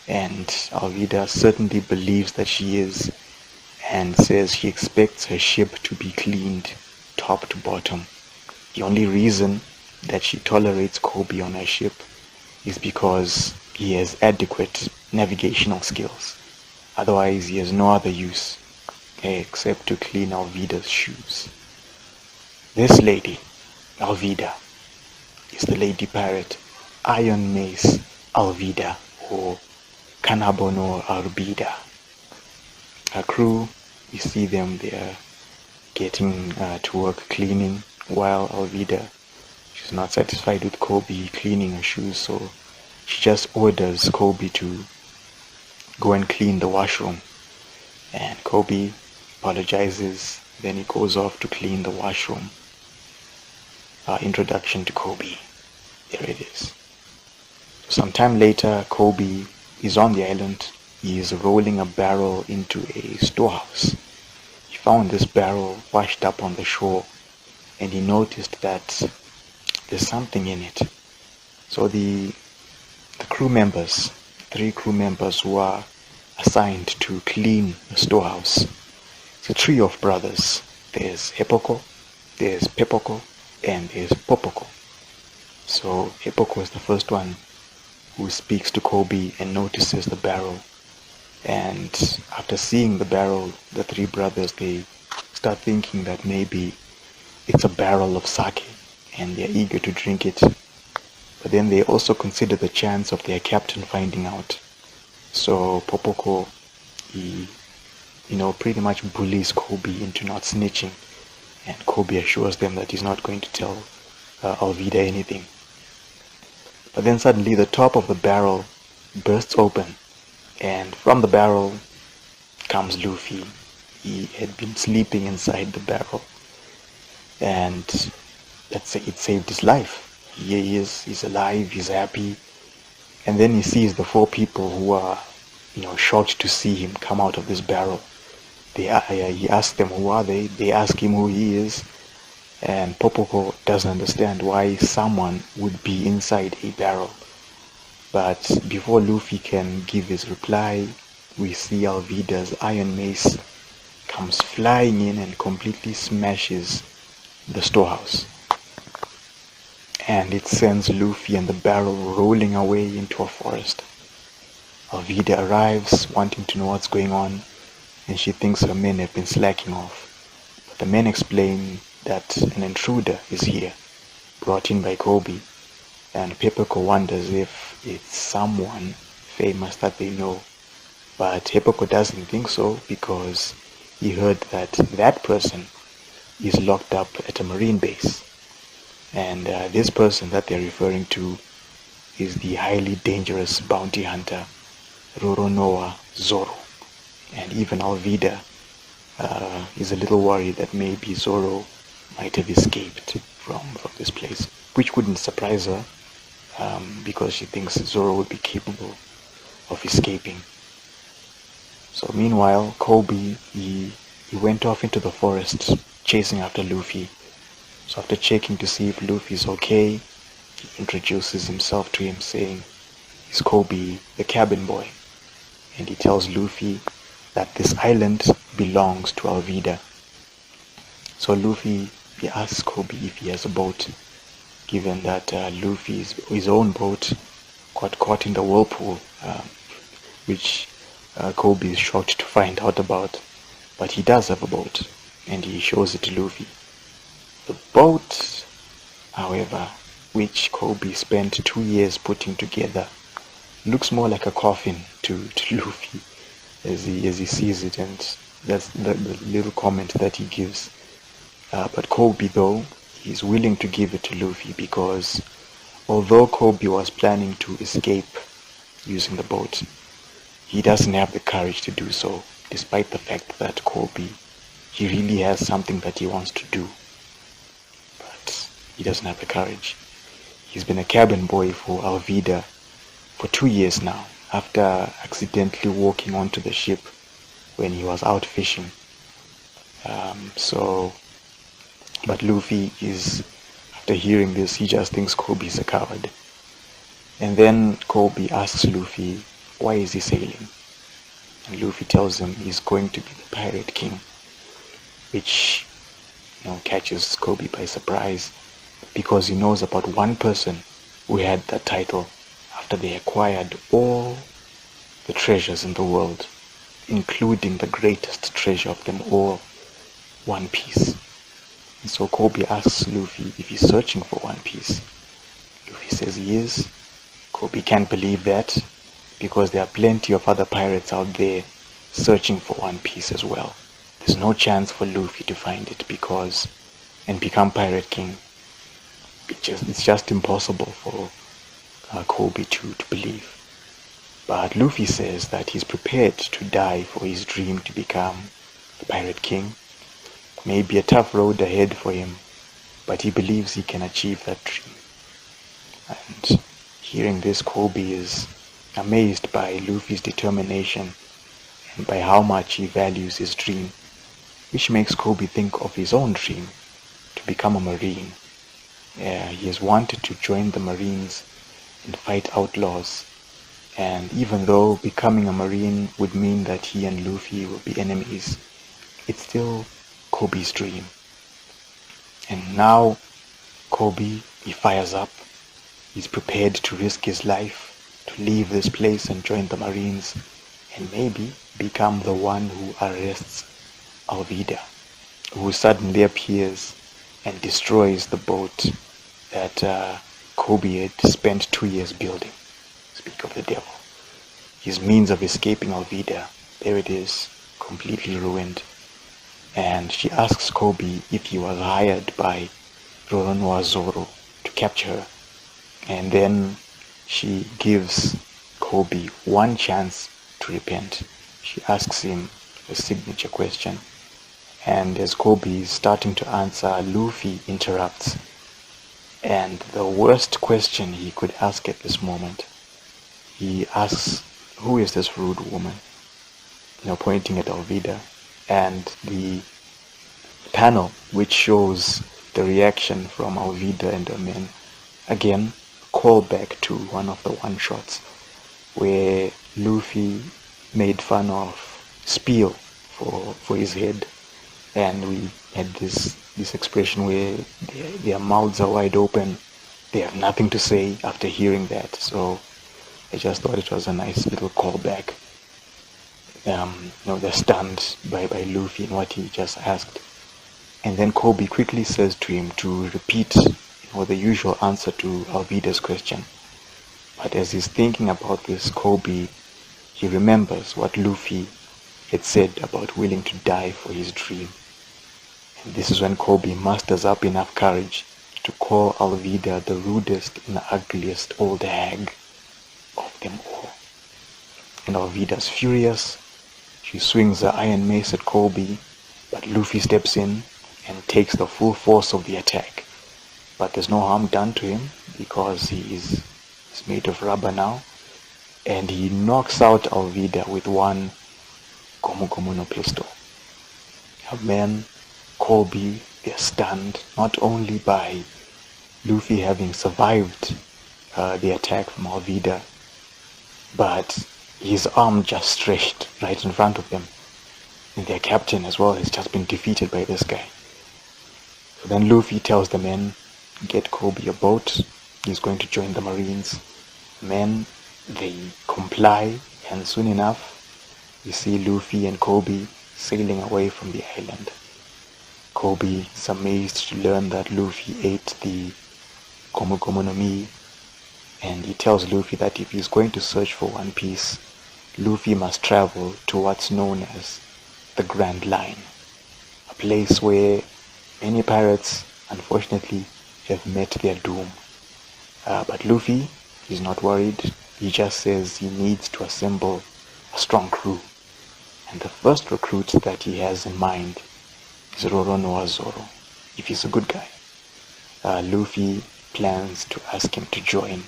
And Alvida certainly believes that she is, and says she expects her ship to be cleaned top to bottom. The only reason that she tolerates Kobe on her ship is because he has adequate navigational skills. Otherwise, he has no other use except to clean Alvida's shoes. This lady, Alvida, is the lady pirate Iron Mace Alvida, or Kanabono Alvida. Her crew, you see them, they are getting to work cleaning, while Alvida, she's not satisfied with Kobe cleaning her shoes, so she just orders Kobe to go and clean the washroom. And Kobe apologizes, then he goes off to clean the washroom. Introduction to Kobe. There it is. Sometime later, Kobe is on the island. He is rolling a barrel into a storehouse. He found this barrel washed up on the shore, and he noticed that there's something in it. So the crew members, 3 crew members who are assigned to clean the storehouse, it's a trio of brothers. There's Hepoko, there's Pepoko, and there's Popoko. So Hepoko is the first one who speaks to Kobe and notices the barrel. And after seeing the barrel, the 3 brothers, they start thinking that maybe it's a barrel of sake, and they're eager to drink it. But then they also consider the chance of their captain finding out. So Popoko, he pretty much bullies Kobe into not snitching, and Kobe assures them that he's not going to tell Alvida anything. But then suddenly the top of the barrel bursts open, and from the barrel comes Luffy. He had been sleeping inside the barrel, and let's say it saved his life. He's alive, he's happy. And then he sees the 4 people who are, shocked to see him come out of this barrel. He asks them who are they. They ask him who he is, and Popoko doesn't understand why someone would be inside a barrel. But before Luffy can give his reply, we see Alvida's iron mace comes flying in and completely smashes the storehouse. And it sends Luffy and the barrel rolling away into a forest. Alvida arrives, wanting to know what's going on, and she thinks her men have been slacking off. But the men explain that an intruder is here, brought in by Kobe, and Pepeko wonders if it's someone famous that they know. But Pepeko doesn't think so, because he heard that that person is locked up at a marine base. And this person that they're referring to is the highly dangerous bounty hunter Roronoa Zoro. And even Alvida is a little worried that maybe Zoro might have escaped from this place, which wouldn't surprise her, because she thinks Zoro would be capable of escaping. So meanwhile, Kobe, he went off into the forest chasing after Luffy. So after checking to see if Luffy is okay, he introduces himself to him, saying he's Kobe, the cabin boy. And he tells Luffy that this island belongs to Alvida. So Luffy, he asks Kobe if he has a boat, given that Luffy's his own boat got caught in the whirlpool, which Kobe is shocked to find out about. But he does have a boat, and he shows it to Luffy. The boat, however, which Kobe spent 2 years putting together, looks more like a coffin to Luffy as he sees it, and that's the little comment that he gives. But Kobe, though, he's willing to give it to Luffy, because although Kobe was planning to escape using the boat, he doesn't have the courage to do so, despite the fact that Kobe, he really has something that he wants to do. But he doesn't have the courage. He's been a cabin boy for Alvida for 2 years now, after accidentally walking onto the ship when he was out fishing. But Luffy after hearing this, he just thinks Kobe's a coward. And then Kobe asks Luffy, why is he sailing? And Luffy tells him he's going to be the Pirate King, which catches Kobe by surprise, because he knows about one person who had that title after they acquired all the treasures in the world, including the greatest treasure of them all, One Piece. And so Kobe asks Luffy if he's searching for One Piece. Luffy says he is. Kobe can't believe that, because there are plenty of other pirates out there searching for One Piece as well. There's no chance for Luffy to find it and become Pirate King. It's just impossible for Kobe to believe. But Luffy says that he's prepared to die for his dream to become the Pirate King. Maybe a tough road ahead for him, but he believes he can achieve that dream. And hearing this, Kobe is amazed by Luffy's determination and by how much he values his dream, which makes Kobe think of his own dream, to become a Marine. He has wanted to join the Marines and fight outlaws, and even though becoming a Marine would mean that he and Luffy will be enemies, it's still Kobe's dream. And now Kobe, he fires up. He's prepared to risk his life to leave this place and join the Marines, and maybe become the one who arrests Alvida, who suddenly appears and destroys the boat that Kobe had spent 2 years building. Speak of the devil. His means of escaping Alvida, there it is, completely ruined. And she asks Kobe if he was hired by Zoro to capture her. And then she gives Kobe one chance to repent. She asks him a signature question. And as Kobe is starting to answer, Luffy interrupts. And the worst question he could ask at this moment, he asks, who is this rude woman? Pointing at Alvida. And the panel which shows the reaction from Alvida and her men, again, call back to one of the one-shots where Luffy made fun of Spiel for his head, and we had this expression where their mouths are wide open, they have nothing to say after hearing that. So I just thought it was a nice little callback. They're stunned by Luffy and what he just asked. And then Kobe quickly says to him to repeat the usual answer to Alvida's question. But as he's thinking about this, Kobe, he remembers what Luffy had said about willing to die for his dream. And this is when Kobe musters up enough courage to call Alvida the rudest and ugliest old hag of them all. And Alvida's furious. She swings her iron mace at Kobe, but Luffy steps in and takes the full force of the attack. But there's no harm done to him because he's made of rubber now, and he knocks out Alvida with one Gomu Gomu no pistol. Men, Kobe, they're stunned not only by Luffy having survived the attack from Alvida, but his arm just stretched right in front of them. And their captain as well has just been defeated by this guy. So then Luffy tells the men, get Kobe a boat, he's going to join the Marines. Men, they comply, and soon enough we see Luffy and Kobe sailing away from the island. Kobe is amazed to learn that Luffy ate the Gomu Gomu no Mi, and he tells Luffy that if he's going to search for One Piece, Luffy must travel to what's known as the Grand Line, a place where many pirates, unfortunately, have met their doom. But Luffy is not worried. He just says he needs to assemble a strong crew. And the first recruit that he has in mind is Zoro, if he's a good guy. Luffy plans to ask him to join,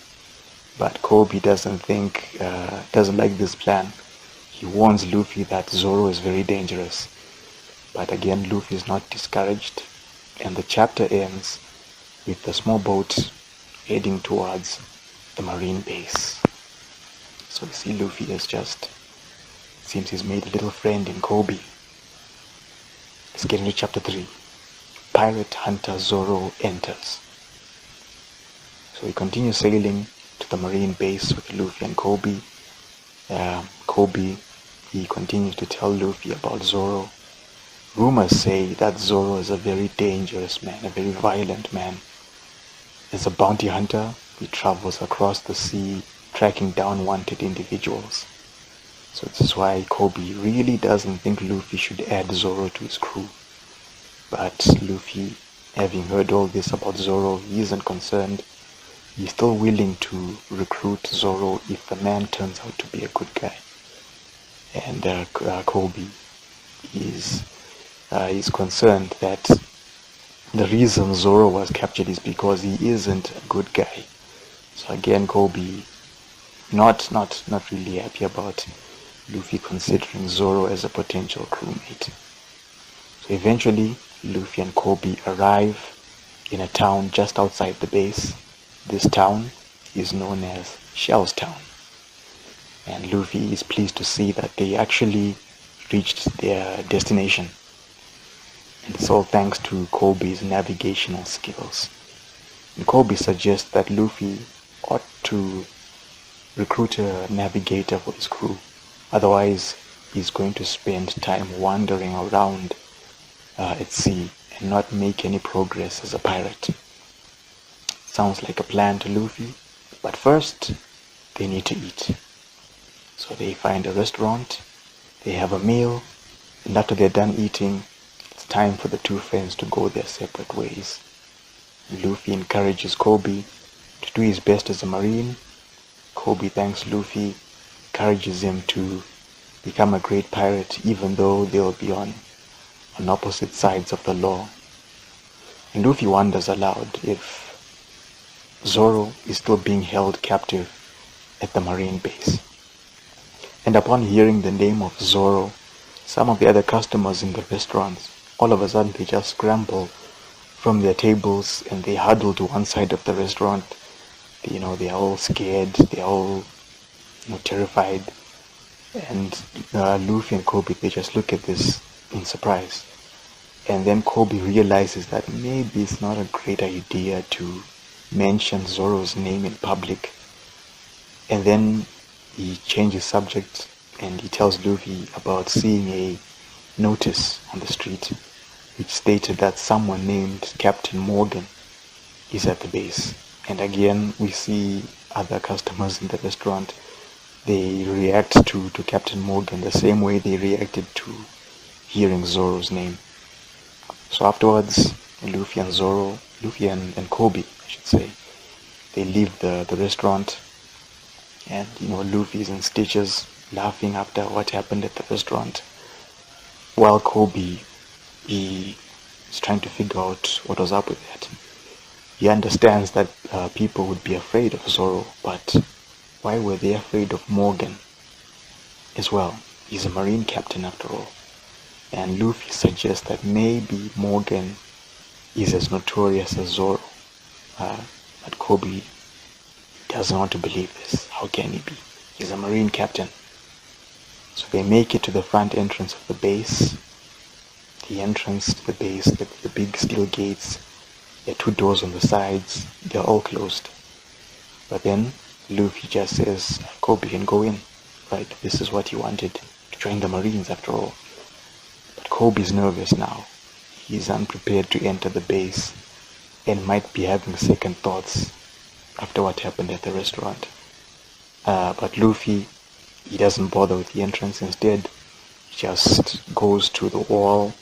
but Kobe doesn't like this plan. He warns Luffy that Zoro is very dangerous. But again, Luffy is not discouraged, and the chapter ends with the small boat heading towards the marine base. So you see, Luffy seems he's made a little friend in Kobe. Let's get into chapter 3. Pirate Hunter Zoro enters. So he continues sailing to the marine base with Luffy and Kobe. Kobe, he continues to tell Luffy about Zoro. Rumors say that Zoro is a very dangerous man, a very violent man. As a bounty hunter, he travels across the sea, tracking down wanted individuals. So this is why Kobe really doesn't think Luffy should add Zoro to his crew. But Luffy, having heard all this about Zoro, he isn't concerned. He's still willing to recruit Zoro if the man turns out to be a good guy. And Kobe is concerned that the reason Zoro was captured is because he isn't a good guy. So again, Kobe not really happy about Luffy considering Zoro as a potential crewmate. So eventually, Luffy and Kobe arrive in a town just outside the base. This town is known as Shell's Town. And Luffy is pleased to see that they actually reached their destination. And it's all thanks to Kobe's navigational skills. And Kobe suggests that Luffy ought to recruit a navigator for his crew. Otherwise, he's going to spend time wandering around at sea and not make any progress as a pirate. Sounds like a plan to Luffy, but first, they need to eat. So they find a restaurant, they have a meal, and after they're done eating, it's time for the two friends to go their separate ways. Luffy encourages Kobe to do his best as a marine. Kobe thanks Luffy, encourages him to become a great pirate even though they'll be on opposite sides of the law. And Luffy wonders aloud if Zoro is still being held captive at the marine base. And upon hearing the name of Zoro, some of the other customers in the restaurants, all of a sudden they just scramble from their tables and they huddle to one side of the restaurant. They're all scared, they're all terrified. And Luffy and Kobe, they just look at this in surprise. And then Kobe realizes that maybe it's not a great idea to mention Zoro's name in public. And then he changes subject and he tells Luffy about seeing a notice on the street which stated that someone named Captain Morgan is at the base. And again, we see other customers in the restaurant. They react to Captain Morgan the same way they reacted to hearing Zoro's name. So afterwards, Luffy and Kobe, I should say, they leave the restaurant, and Luffy is in stitches, laughing after what happened at the restaurant, while Kobe is trying to figure out what was up with that. He understands that people would be afraid of Zoro, but why were they afraid of Morgan as well? He's a marine captain after all. And Luffy suggests that maybe Morgan is as notorious as Zoro. But Kobe doesn't want to believe this. How can he be? He's a marine captain. So they make it to the front entrance of the base. The entrance to the base, the big steel gates, there are two doors on the sides, they're all closed. But then Luffy just says, Kobe can go in, right? This is what he wanted, to join the Marines after all. But Kobe's nervous now. He's unprepared to enter the base and might be having second thoughts after what happened at the restaurant. But Luffy, he doesn't bother with the entrance. Instead, he just goes to the wall.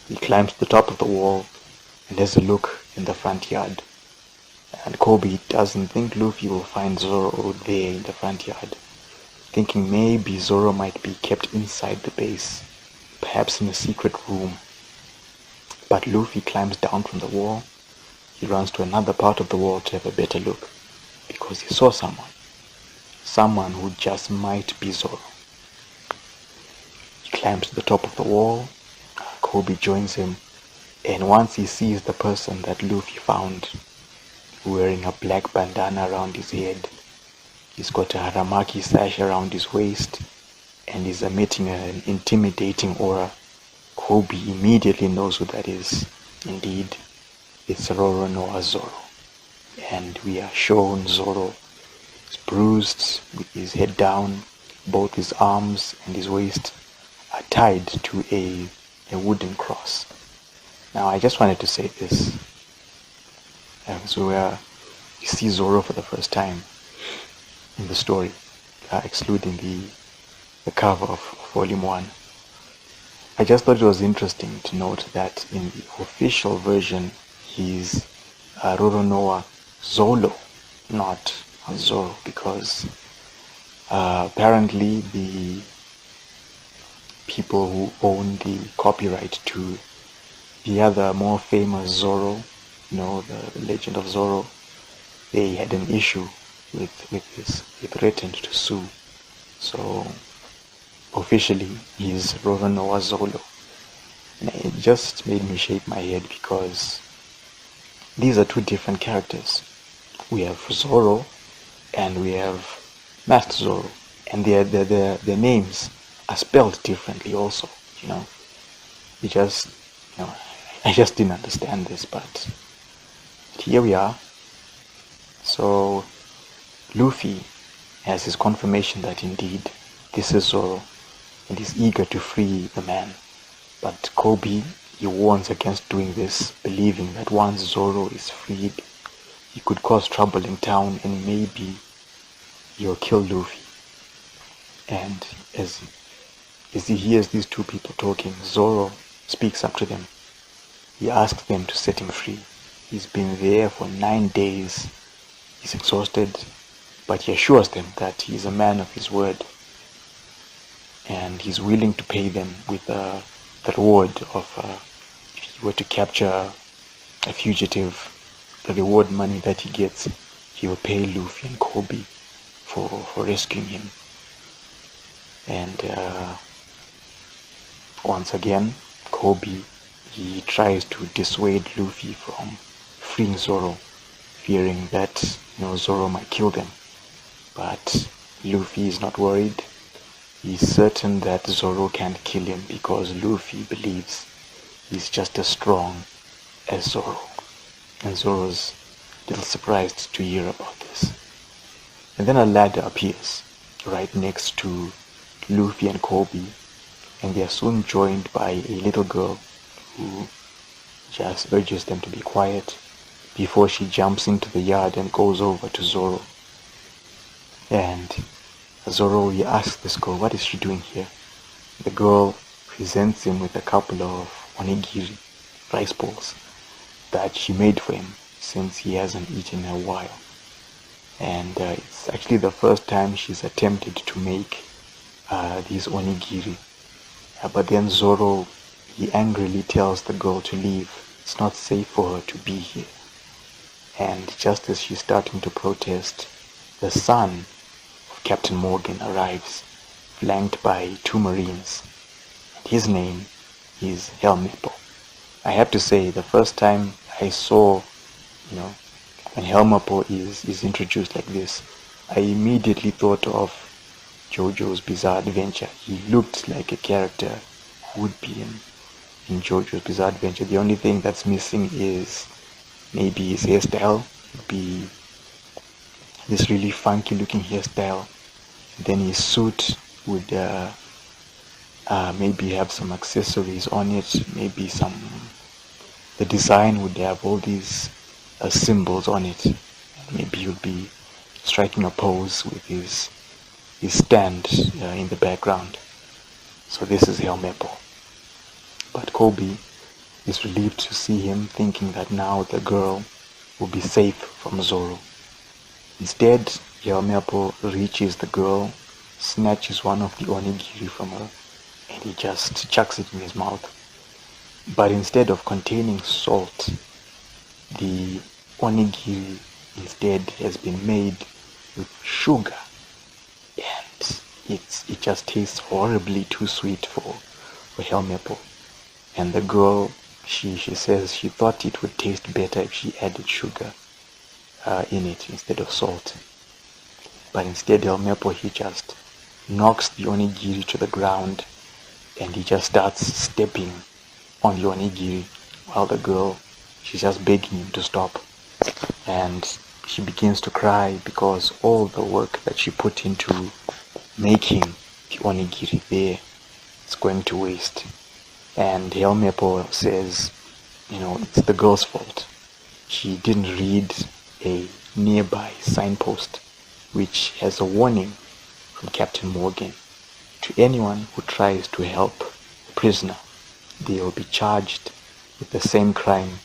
He climbs to the top of the wall and has a look in the front yard. And Kobe doesn't think Luffy will find Zoro there in the front yard, thinking maybe Zoro might be kept inside the base, perhaps in a secret room. But Luffy climbs down from the wall. He runs to another part of the wall to have a better look, because he saw someone who just might be Zoro. climbs to the top of the wall. Kobe joins him, and once he sees the person that Luffy found wearing a black bandana around his head, he's got a haramaki sash around his waist, and is emitting an intimidating aura, Kobe immediately knows who that is. Indeed, it's Roronoa Zoro. And we are shown Zoro is bruised with his head down, both his arms and his waist are tied to a wooden cross. Now I just wanted to say this. So you see Zoro for the first time in the story, excluding the cover of Volume 1. I just thought it was interesting to note that in the official version he's Roronoa Zolo, not Zoro, because apparently the people who own the copyright to the other more famous Zoro, the Legend of Zoro, they had an issue with this. They threatened to sue. So officially he's Roronoa Zolo. And it just made me shake my head because these are two different characters. We have Zoro and we have Masked Zoro, and their names are spelled differently also. I just didn't understand this, but here we are. So Luffy has his confirmation that indeed this is Zoro, and is eager to free the man. But Kobe, he warns against doing this, believing that once Zoro is freed, he could cause trouble in town and maybe he'll kill Luffy. And as he hears these two people talking, Zoro speaks up to them. He asks them to set him free. He's been there for 9 days. He's exhausted, but he assures them that he's a man of his word, and he's willing to pay them with the reward of, if he were to capture a fugitive, the reward money that he gets, he will pay Luffy and Kobe for rescuing him. And once again, Kobe, he tries to dissuade Luffy from freeing Zoro, fearing that Zoro might kill them. But Luffy is not worried. He's certain that Zoro can't kill him because Luffy believes he's just as strong as Zoro. And Zoro's a little surprised to hear about this. And then a ladder appears right next to Luffy and Kobe, and they are soon joined by a little girl who just urges them to be quiet before she jumps into the yard and goes over to Zoro. And Zoro, he asks this girl, what is she doing here? The girl presents him with a couple of onigiri, rice balls, that she made for him since he hasn't eaten in a while. And it's actually the first time she's attempted to make these onigiri. But then Zoro, he angrily tells the girl to leave. It's not safe for her to be here. And just as she's starting to protest, the son of Captain Morgan arrives, flanked by 2 Marines. And his name is Helmeppo. I have to say, the first time I saw, when Helmeppo is introduced like this, I immediately thought of JoJo's Bizarre Adventure. He looked like a character who would be in JoJo's Bizarre Adventure. The only thing that's missing is maybe his hairstyle. It would be this really funky looking hairstyle. Then his suit would maybe have some accessories on it. Maybe the design would have all these symbols on it. Maybe he would be striking a pose with his stand in the background. So this is Helmeppo. But Kobe is relieved to see him, thinking that now the girl will be safe from Zoro. Instead, Helmeppo reaches the girl, snatches one of the onigiri from her, and he just chucks it in his mouth. But instead of containing salt, the onigiri instead has been made with sugar, and it just tastes horribly too sweet for for Helmepo. And the girl, she says she thought it would taste better if she added sugar in it instead of salt. But instead Helmepo, he just knocks the onigiri to the ground and he just starts stepping on the onigiri while the girl, she's just begging him to stop. And she begins to cry because all the work that she put into making the onigiri there is going to waste. And Helmepo says, it's the girl's fault. She didn't read a nearby signpost which has a warning from Captain Morgan. To anyone who tries to help a prisoner, they will be charged with the same crime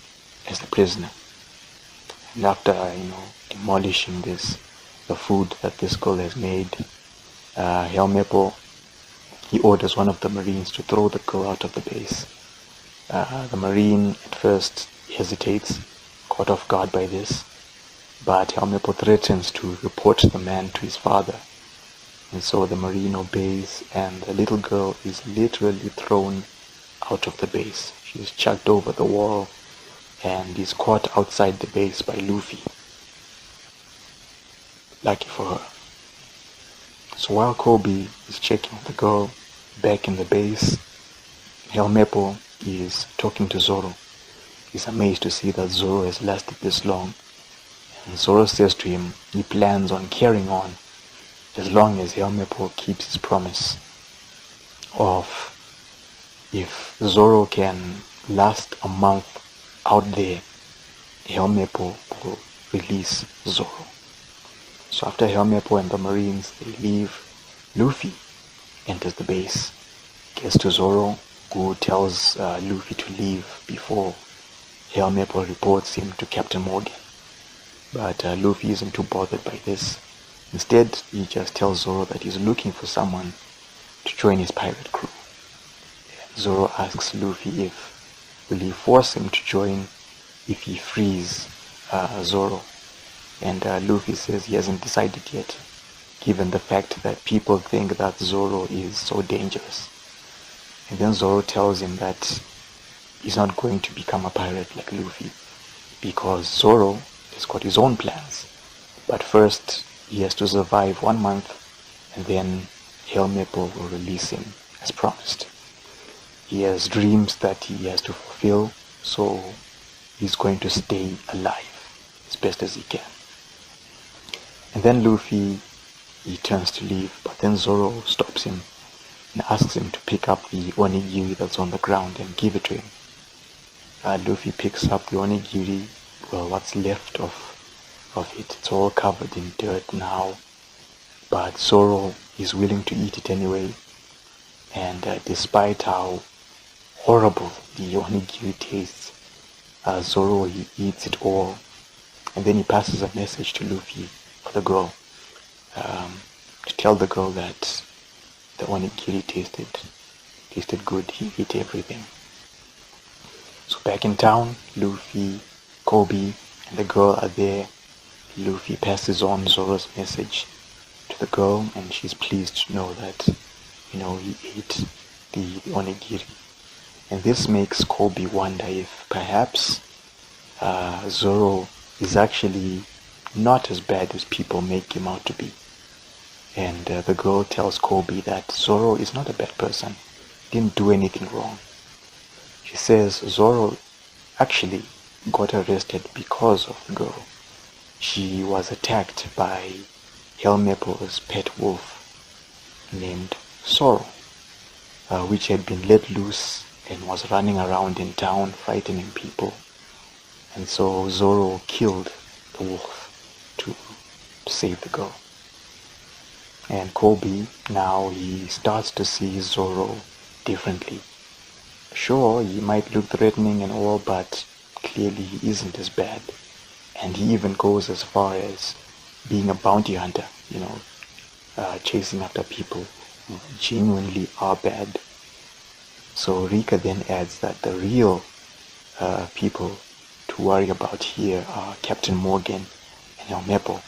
as the prisoner. And after, demolishing the food that this girl has made, Helmepo, he orders one of the Marines to throw the girl out of the base. The Marine at first hesitates, caught off guard by this, but Helmepo threatens to report the man to his father. And so the Marine obeys, and the little girl is literally thrown out of the base. She is chucked over the wall and is caught outside the base by Luffy. Lucky for her. So while Kobe is checking the girl back in the base, Helmepo is talking to Zoro. He's amazed to see that Zoro has lasted this long. And Zoro says to him he plans on carrying on as long as Helmepo keeps his promise of if Zoro can last a month out there, Helmepo will release Zoro. So after Helmepo and the Marines they leave, Luffy enters the base, gets to Zoro, who tells Luffy to leave before Helmepo reports him to Captain Morgan. But Luffy isn't too bothered by this. Instead, he just tells Zoro that he's looking for someone to join his pirate crew. Zoro asks Luffy will he force him to join if he frees Zoro. And Luffy says he hasn't decided yet, given the fact that people think that Zoro is so dangerous. And then Zoro tells him that he's not going to become a pirate like Luffy, because Zoro has got his own plans. But first, he has to survive 1 month, and then Helmepo will release him as promised. He has dreams that he has to fulfill, so he's going to stay alive as best as he can. And then Luffy, he turns to leave, but then Zoro stops him and asks him to pick up the onigiri that's on the ground and give it to him. Luffy picks up the onigiri, what's left of it. It's all covered in dirt now, but Zoro is willing to eat it anyway. And despite how horrible the onigiri tastes, Zoro, he eats it all, and then he passes a message to Luffy for the girl, to tell the girl that the onigiri tasted good. He ate everything. So back in town, Luffy, Kobe, and the girl are there. Luffy passes on Zoro's message to the girl, and she's pleased to know that, he ate the onigiri. And this makes Kobe wonder if perhaps Zoro is actually not as bad as people make him out to be. And the girl tells Kobe that Zoro is not a bad person, didn't do anything wrong. She says Zoro actually got arrested because of the girl. She was attacked by Helmepo's pet wolf named Zoro, which had been let loose and was running around in town frightening people. And so Zoro killed the wolf to save the girl. And Kobe, now he starts to see Zoro differently. Sure, he might look threatening and all, but clearly he isn't as bad. And he even goes as far as being a bounty hunter, chasing after people who genuinely are bad. So Rika then adds that the real people to worry about here are Captain Morgan and Helmepo,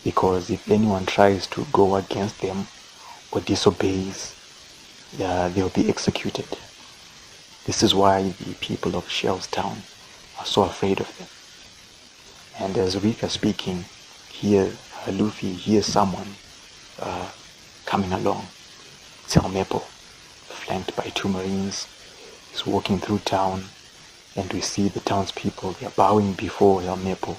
because if anyone tries to go against them or disobeys, they'll be executed. This is why the people of Shell's Town are so afraid of them. And as Rika speaking, Luffy hears someone coming along. It's Helmeppo, flanked by 2 Marines. He's walking through town, and we see the townspeople. They are bowing before Helmeppo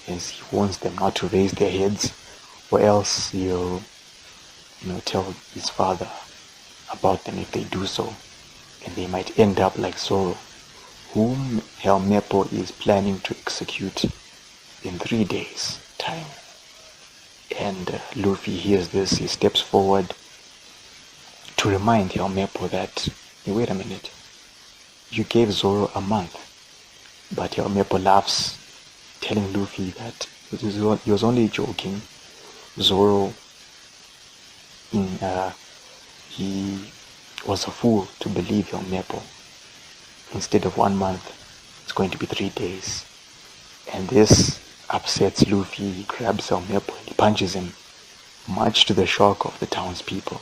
as he warns them not to raise their heads, or else he'll tell his father about them if they do so, and they might end up like Zoro, whom Helmeppo is planning to execute in 3 days' time. And Luffy hears this. He steps forward to remind Helmeppo that, hey, wait a minute, you gave Zoro a month. But Helmeppo laughs, telling Luffy that he was only joking. Zoro, he was a fool to believe Helmeppo. Instead of 1 month, it's going to be 3 days. And this upsets Luffy. He grabs Helmeppo and he punches him, much to the shock of the townspeople.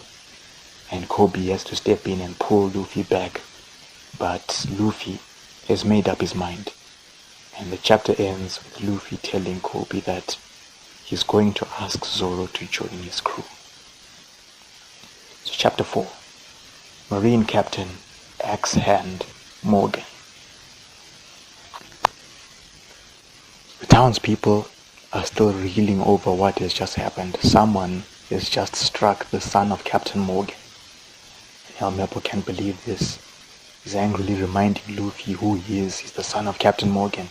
And Kobe has to step in and pull Luffy back. But Luffy has made up his mind. And the chapter ends with Luffy telling Kobe that he's going to ask Zoro to join his crew. So chapter 4. Marine Captain Axe Hand Morgan. The townspeople are still reeling over what has just happened. Someone has just struck the son of Captain Morgan. Helmeppo can't believe this. He's angrily reminding Luffy who he is. He's the son of Captain Morgan.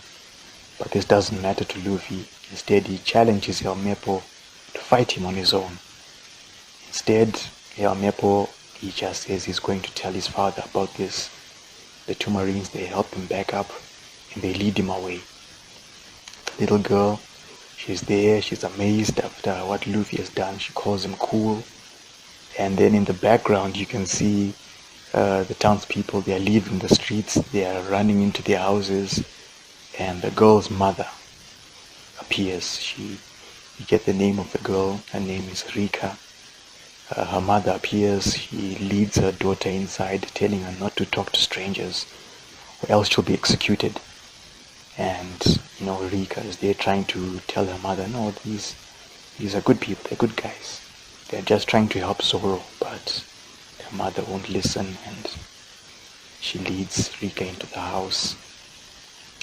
But this doesn't matter to Luffy. Instead, he challenges Helmeppo to fight him on his own. Instead, Helmeppo, he just says he's going to tell his father about this. The 2 Marines, they help him back up and they lead him away. The little girl, she's there. She's amazed after what Luffy has done. She calls him cool. And then in the background, you can see the townspeople. They are leaving the streets. They are running into their houses. And the girl's mother appears. You get the name of the girl. Her name is Rika. Her mother appears. She leads her daughter inside, telling her not to talk to strangers, or else she'll be executed. And Rika is there trying to tell her mother, no, these are good people. They're good guys. They're just trying to help Zoro. But her mother won't listen, and she leads Rika into the house.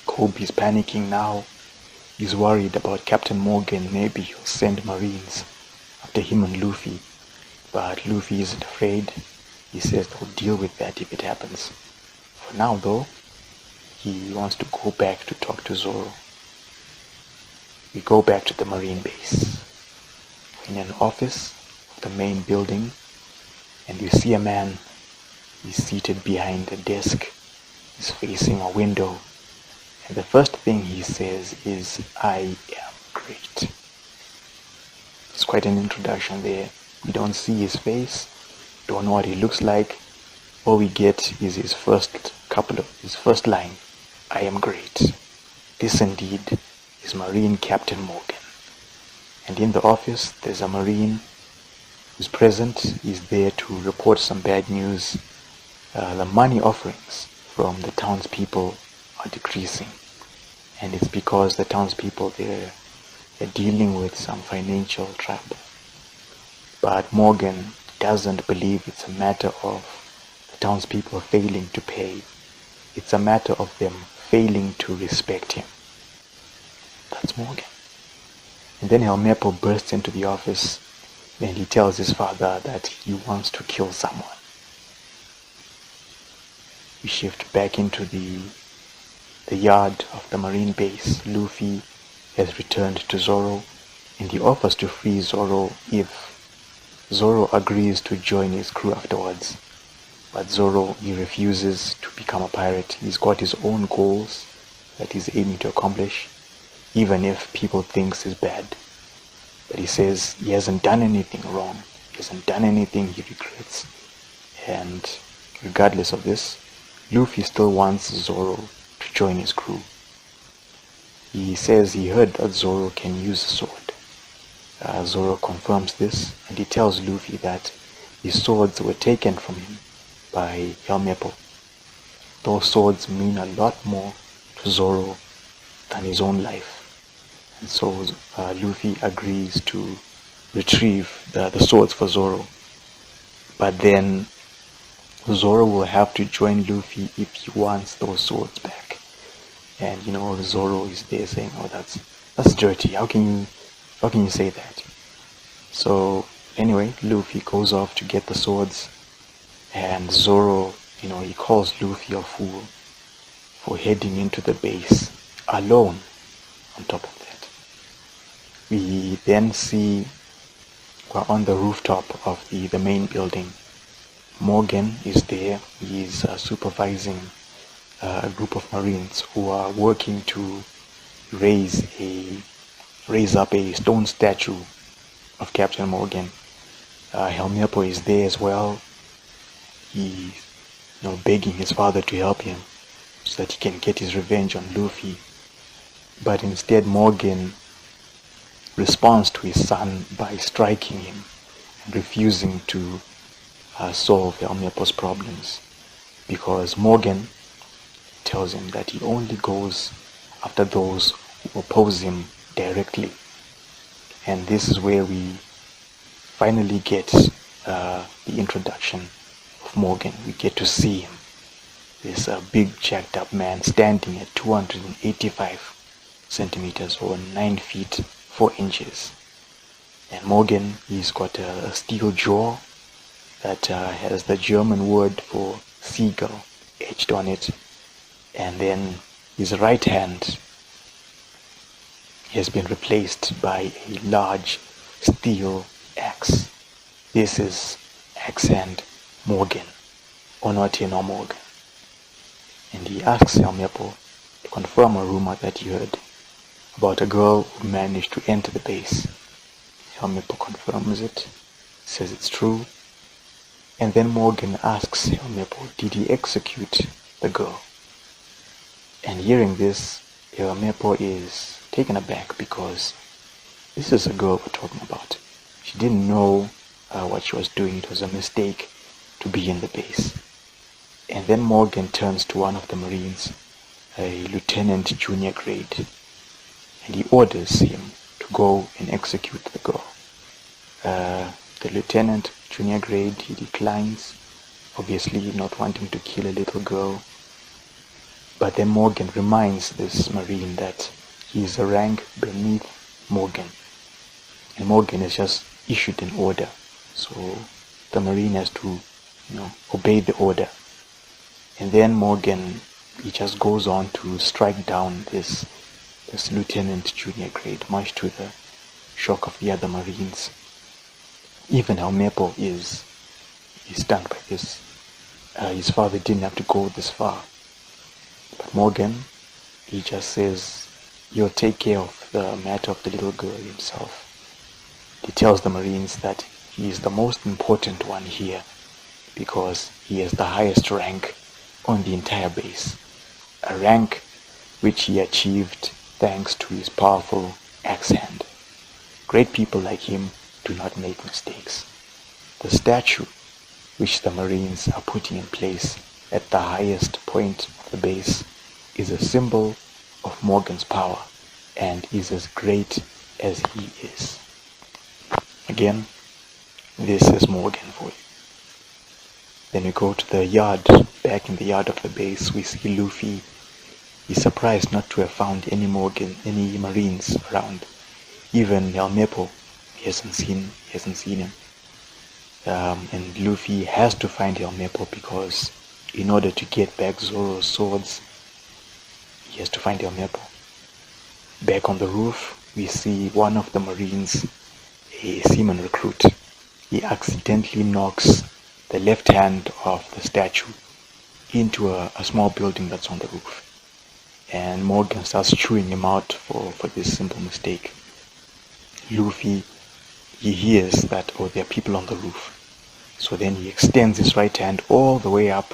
Kobe's panicking now. He's worried about Captain Morgan. Maybe he'll send Marines after him and Luffy. But Luffy isn't afraid. He says they'll deal with that if it happens. For now, though, he wants to go back to talk to Zoro. We go back to the Marine base. In an office of the main building, and you see a man. He's seated behind a desk. He's facing a window. And the first thing he says is, I am great. It's quite an introduction there. We don't see his face, don't know what he looks like. All we get is his first line, I am great. This indeed is Marine Captain Morgan. And in the office, there's a Marine who's present. He's there to report some bad news. The money offerings from the townspeople are decreasing. And it's because the townspeople, they're dealing with some financial trouble. But Morgan doesn't believe it's a matter of the townspeople failing to pay. It's a matter of them failing to respect him. That's Morgan. And then Helmeppo bursts into the office and he tells his father that he wants to kill someone. We shift back into the yard of the Marine base. Luffy has returned to Zoro and he offers to free Zoro if Zoro agrees to join his crew afterwards. But Zoro, he refuses to become a pirate. He's got his own goals that he's aiming to accomplish, even if people think he's bad. But he says he hasn't done anything wrong. He hasn't done anything he regrets. And regardless of this, Luffy still wants Zoro to join his crew. He says he heard that Zoro can use a sword. Zoro confirms this, and he tells Luffy that his swords were taken from him by Helmeppo. those swords mean a lot more to Zoro than his own life. And so Luffy agrees to retrieve the swords for Zoro. But then Zoro will have to join Luffy if he wants those swords back. And Zoro is there saying, "Oh, that's dirty. How can you say that?" So anyway, Luffy goes off to get the swords, and Zoro, he calls Luffy a fool for heading into the base alone. On top of that, we then see we're on the rooftop of the main building. Morgan is there. He's supervising a group of Marines who are working to raise up a stone statue of Captain Morgan. Helmeppo is there as well. He's begging his father to help him so that he can get his revenge on Luffy. But instead Morgan responds to his son by striking him and refusing to solve Helmeppo's problems, because Morgan tells him that he only goes after those who oppose him directly. And this is where we finally get the introduction of Morgan. We get to see him, this big jacked up man standing at 285 centimeters or 9 feet 4 inches. And Morgan, he's got a steel jaw that has the German word for seagull etched on it. And then his right hand has been replaced by a large steel axe. This is Axe Hand Morgan, Onotino Morgan. And he asks Helmeppo to confirm a rumor that he heard about a girl who managed to enter the base. Helmeppo confirms it, says it's true. And then Morgan asks Helmeppo, did he execute the girl? And hearing this, Helmeppo is taken aback, because this is a girl we're talking about. She didn't know what she was doing. It was a mistake to be in the base. And then Morgan turns to one of the Marines, a lieutenant junior grade, and he orders him to go and execute the girl. The lieutenant junior grade, he declines, obviously not wanting to kill a little girl. But then Morgan reminds this Marine that he is a rank beneath Morgan, and Morgan has just issued an order, so the Marine has to obey the order. And then Morgan, he just goes on to strike down this lieutenant junior grade, much to the shock of the other Marines. Even Helmeppo is stunned by this. His father didn't have to go this far. But Morgan, he just says he'll take care of the matter of the little girl himself. He tells the Marines that he is the most important one here because he has the highest rank on the entire base, a rank which he achieved thanks to his powerful axe hand. Great people like him do not make mistakes. The statue which the Marines are putting in place at the highest point of the base is a symbol of Morgan's power and is as great as he is. Again, this is Morgan for you. Then we go to the yard. Back in the yard of the base, we see Luffy. He's surprised not to have found any Marines around. Even Helmeppo, he hasn't seen him. And Luffy has to find Helmeppo because in order to get back Zoro's swords, he has to find Helmeppo. Back on the roof, we see one of the Marines, a seaman recruit. He accidentally knocks the left hand of the statue into a small building that's on the roof. And Morgan starts chewing him out for this simple mistake. Luffy, he hears that, there are people on the roof. So then he extends his right hand all the way up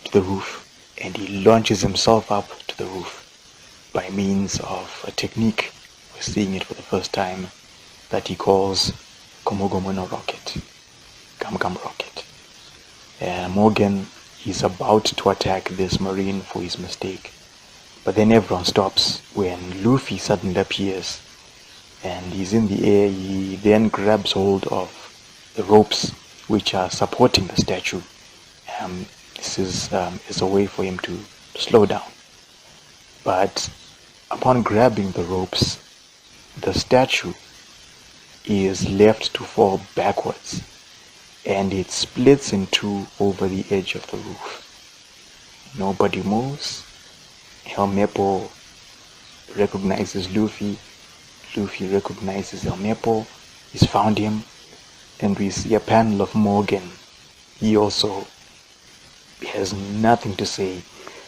to the roof and he launches himself up to the roof by means of a technique, we're seeing it for the first time, that he calls Gomogomo no Rocket, Gum Gum Rocket. Morgan, he's about to attack this marine for his mistake. But then everyone stops when Luffy suddenly appears, and he's in the air. He then grabs hold of the ropes which are supporting the statue. This is a way for him to slow down. But upon grabbing the ropes, the statue is left to fall backwards, and it splits in two over the edge of the roof. Nobody moves. Helmeppo recognizes Luffy. Luffy recognizes Helmeppo. He's found him. And we see a panel of Morgan. He also has nothing to say.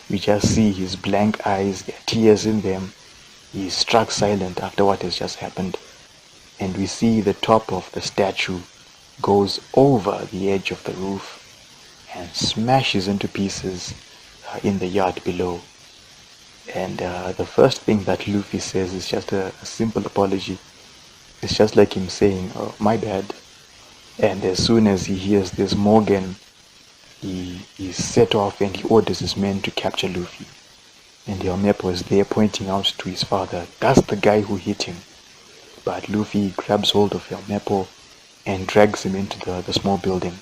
We just see his blank eyes, there are tears in them. He's struck silent after what has just happened. And we see the top of the statue goes over the edge of the roof and smashes into pieces in the yard below. And the first thing that Luffy says is just a simple apology. It's just like him saying, "Oh, my bad." And as soon as he hears this, Morgan, he's set off and he orders his men to capture Luffy. And Helmeppo is there pointing out to his father, "That's the guy who hit him." But Luffy grabs hold of Helmeppo and drags him into the small building.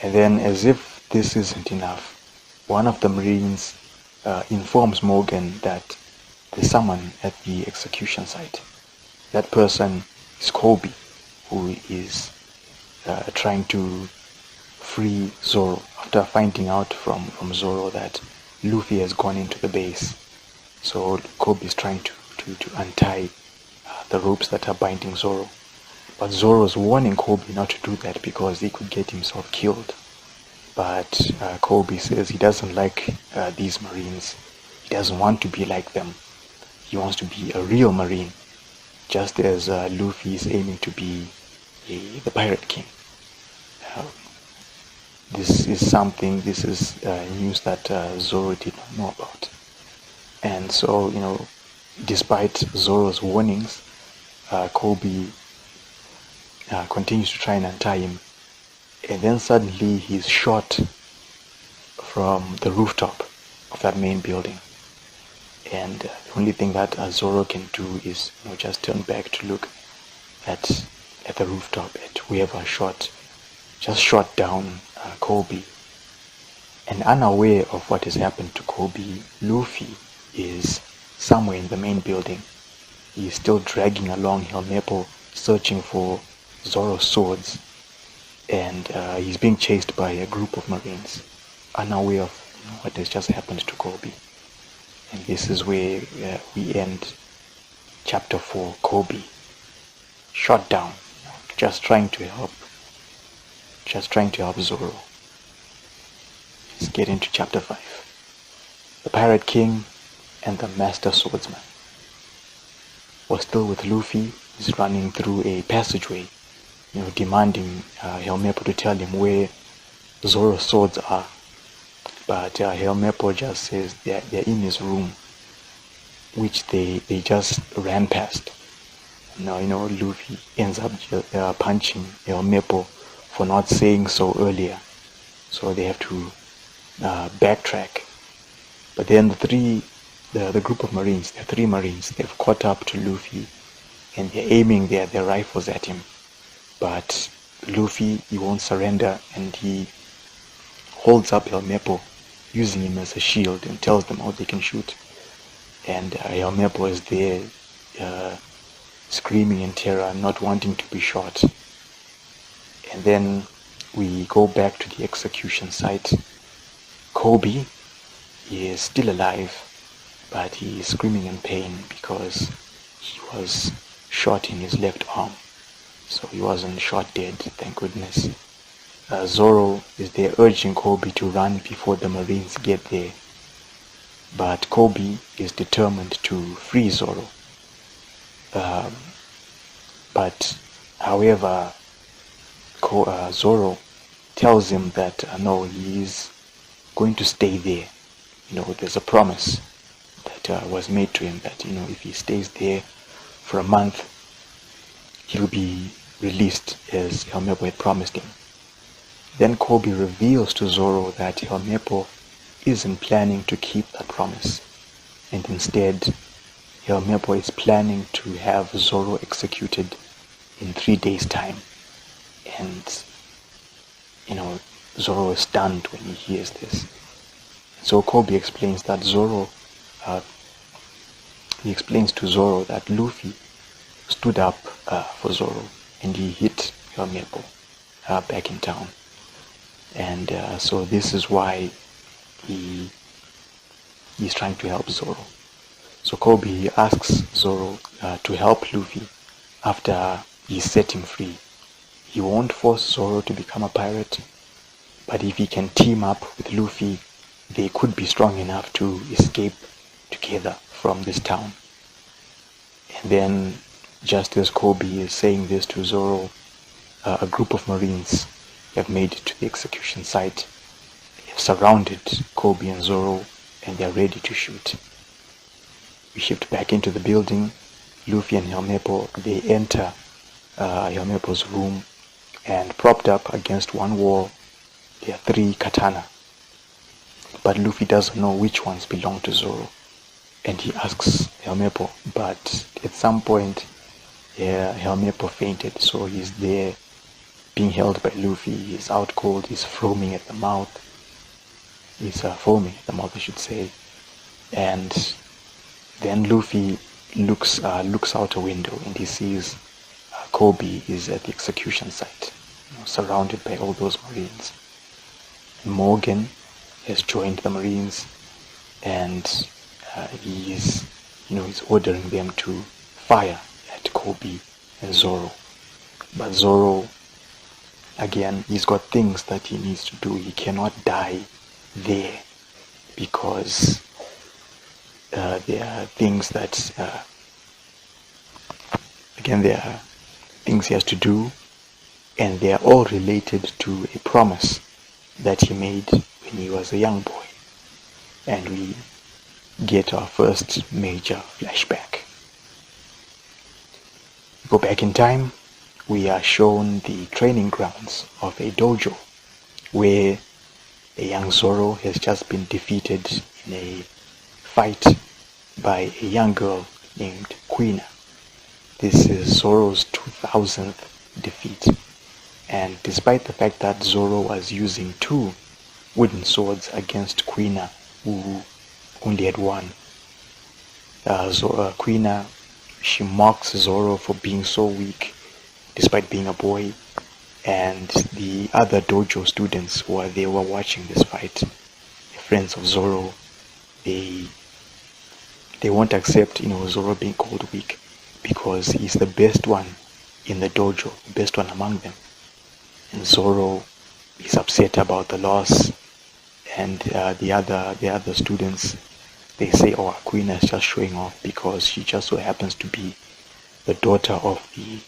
And then, as if this isn't enough, one of the Marines informs Morgan that there's someone at the execution site. That person is Kobe, who is trying to free Zoro after finding out from Zoro that Luffy has gone into the base. So Kobe is trying to untie the ropes that are binding Zoro. But Zoro is warning Kobe not to do that because he could get himself killed. But Kobe says he doesn't like these Marines. He doesn't want to be like them. He wants to be a real Marine, just as Luffy is aiming to be the Pirate King. This is news that Zoro did not know about. And so, despite Zoro's warnings, Kobe continues to try and untie him. And then suddenly he's shot from the rooftop of that main building. And the only thing that Zoro can do is just turn back to look at the rooftop, at whoever just shot down Kobe. And unaware of what has happened to Kobe, Luffy is somewhere in the main building. He's still dragging along Helmeppo, searching for Zoro's swords. And he's being chased by a group of Marines, unaware of what has just happened to Kobe. And this is where we end chapter 4, Kobe, shot down, just trying to help Zoro. Let's get into chapter 5. The Pirate King and the Master Swordsman. We're still with Luffy. He's running through a passageway, demanding Helmeppo to tell him where Zoro's swords are. But Helmeppo just says they're in his room, which they just ran past. Now, Luffy ends up punching Helmeppo for not saying so earlier. So they have to backtrack. But then the group of Marines, there are 3 Marines, they've caught up to Luffy and they're aiming their rifles at him. But Luffy, he won't surrender, and he holds up Helmeppo, using him as a shield, and tells them how they can shoot. And Helmeppo is there, screaming in terror, not wanting to be shot. And then we go back to the execution site. Kobe is still alive, but he is screaming in pain because he was shot in his left arm. So he wasn't shot dead, thank goodness. Zoro is there urging Kobe to run before the Marines get there. But Kobe is determined to free Zoro. But however, Zoro tells him that no, he is going to stay there. There's a promise that was made to him that if he stays there for a month, he'll be released as Helmeppo had promised him. Then Kobe reveals to Zoro that Helmeppo isn't planning to keep that promise, and instead Helmeppo is planning to have Zoro executed in 3 days' time. And Zoro is stunned when he hears this. So Kobe explains that he explains to Zoro that Luffy stood up for Zoro, and he hit Helmeppo back in town. And so this is why he's trying to help Zoro. So Kobe asks Zoro to help Luffy after he set him free. He won't force Zoro to become a pirate, but if he can team up with Luffy, they could be strong enough to escape together from this town. And then, just as Kobe is saying this to Zoro, a group of Marines have made it to the execution site. They have surrounded Kobe and Zoro, and they are ready to shoot. We shift back into the building. Luffy and Helmeppo, they enter Helmeppo's room, and propped up against one wall, there are 3 katana. But Luffy doesn't know which ones belong to Zoro, and he asks Helmeppo, but at some point Helmeppo fainted, so he's there being held by Luffy. He's out cold, he's foaming at the mouth. I should say. And then Luffy looks out a window, and he sees Kobe is at the execution site, surrounded by all those Marines. Morgan has joined the Marines, and he's ordering them to fire at Kobe and Zoro. But Zoro, again, he's got things that he needs to do. He cannot die there because there are things that there are things he has to do, and they are all related to a promise that he made when he was a young boy. And we get our first major flashback. Go back in time, we are shown the training grounds of a dojo where a young Zoro has just been defeated in a fight by a young girl named Quina. This is Zoro's 2000th defeat, and despite the fact that Zoro was using 2 wooden swords against Quina, who only had 1, Quina, she mocks Zoro for being so weak despite being a boy, and the other dojo students who were watching this fight, the friends of Zoro, they won't accept Zoro being called weak, because he's the best one in the dojo, the best one among them. And Zoro is upset about the loss, and the other students, they say, oh, Quina is just showing off because she just so happens to be the daughter of the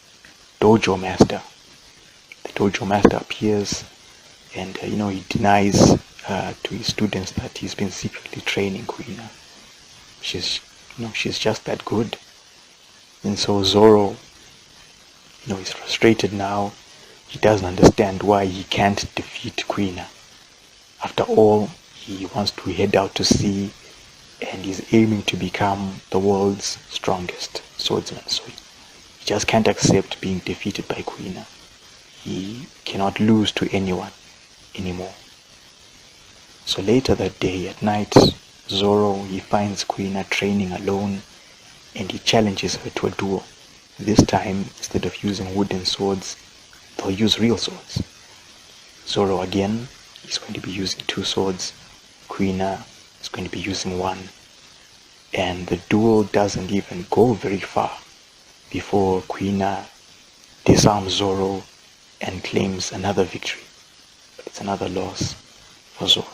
dojo master. The dojo master appears, and he denies to his students that he's been secretly training Quina. She's just that good. And so Zoro, he's frustrated now. He doesn't understand why he can't defeat Quina. After all, he wants to head out to sea, and he's aiming to become the world's strongest swordsman. So he just can't accept being defeated by Quina. He cannot lose to anyone anymore. So later that day at night, Zoro, he finds Quina training alone, and he challenges her to a duel. This time, instead of using wooden swords, they'll use real swords. Zoro again is going to be using 2 swords. Quina is going to be using 1. And the duel doesn't even go very far before Quina disarms Zoro and claims another victory. But it's another loss for Zoro.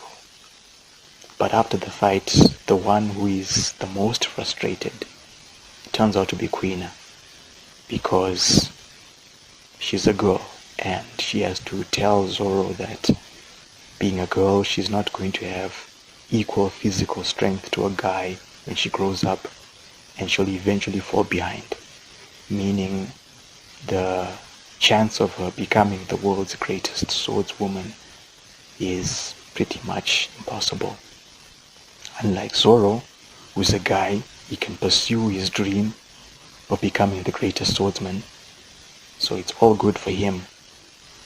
But after the fight, the one who is the most frustrated turns out to be Quina, because she's a girl and she has to tell Zoro that being a girl, she's not going to have equal physical strength to a guy when she grows up, and she'll eventually fall behind, meaning the chance of her becoming the world's greatest swordswoman is pretty much impossible. Unlike Zoro, who's a guy, he can pursue his dream of becoming the greatest swordsman, so it's all good for him.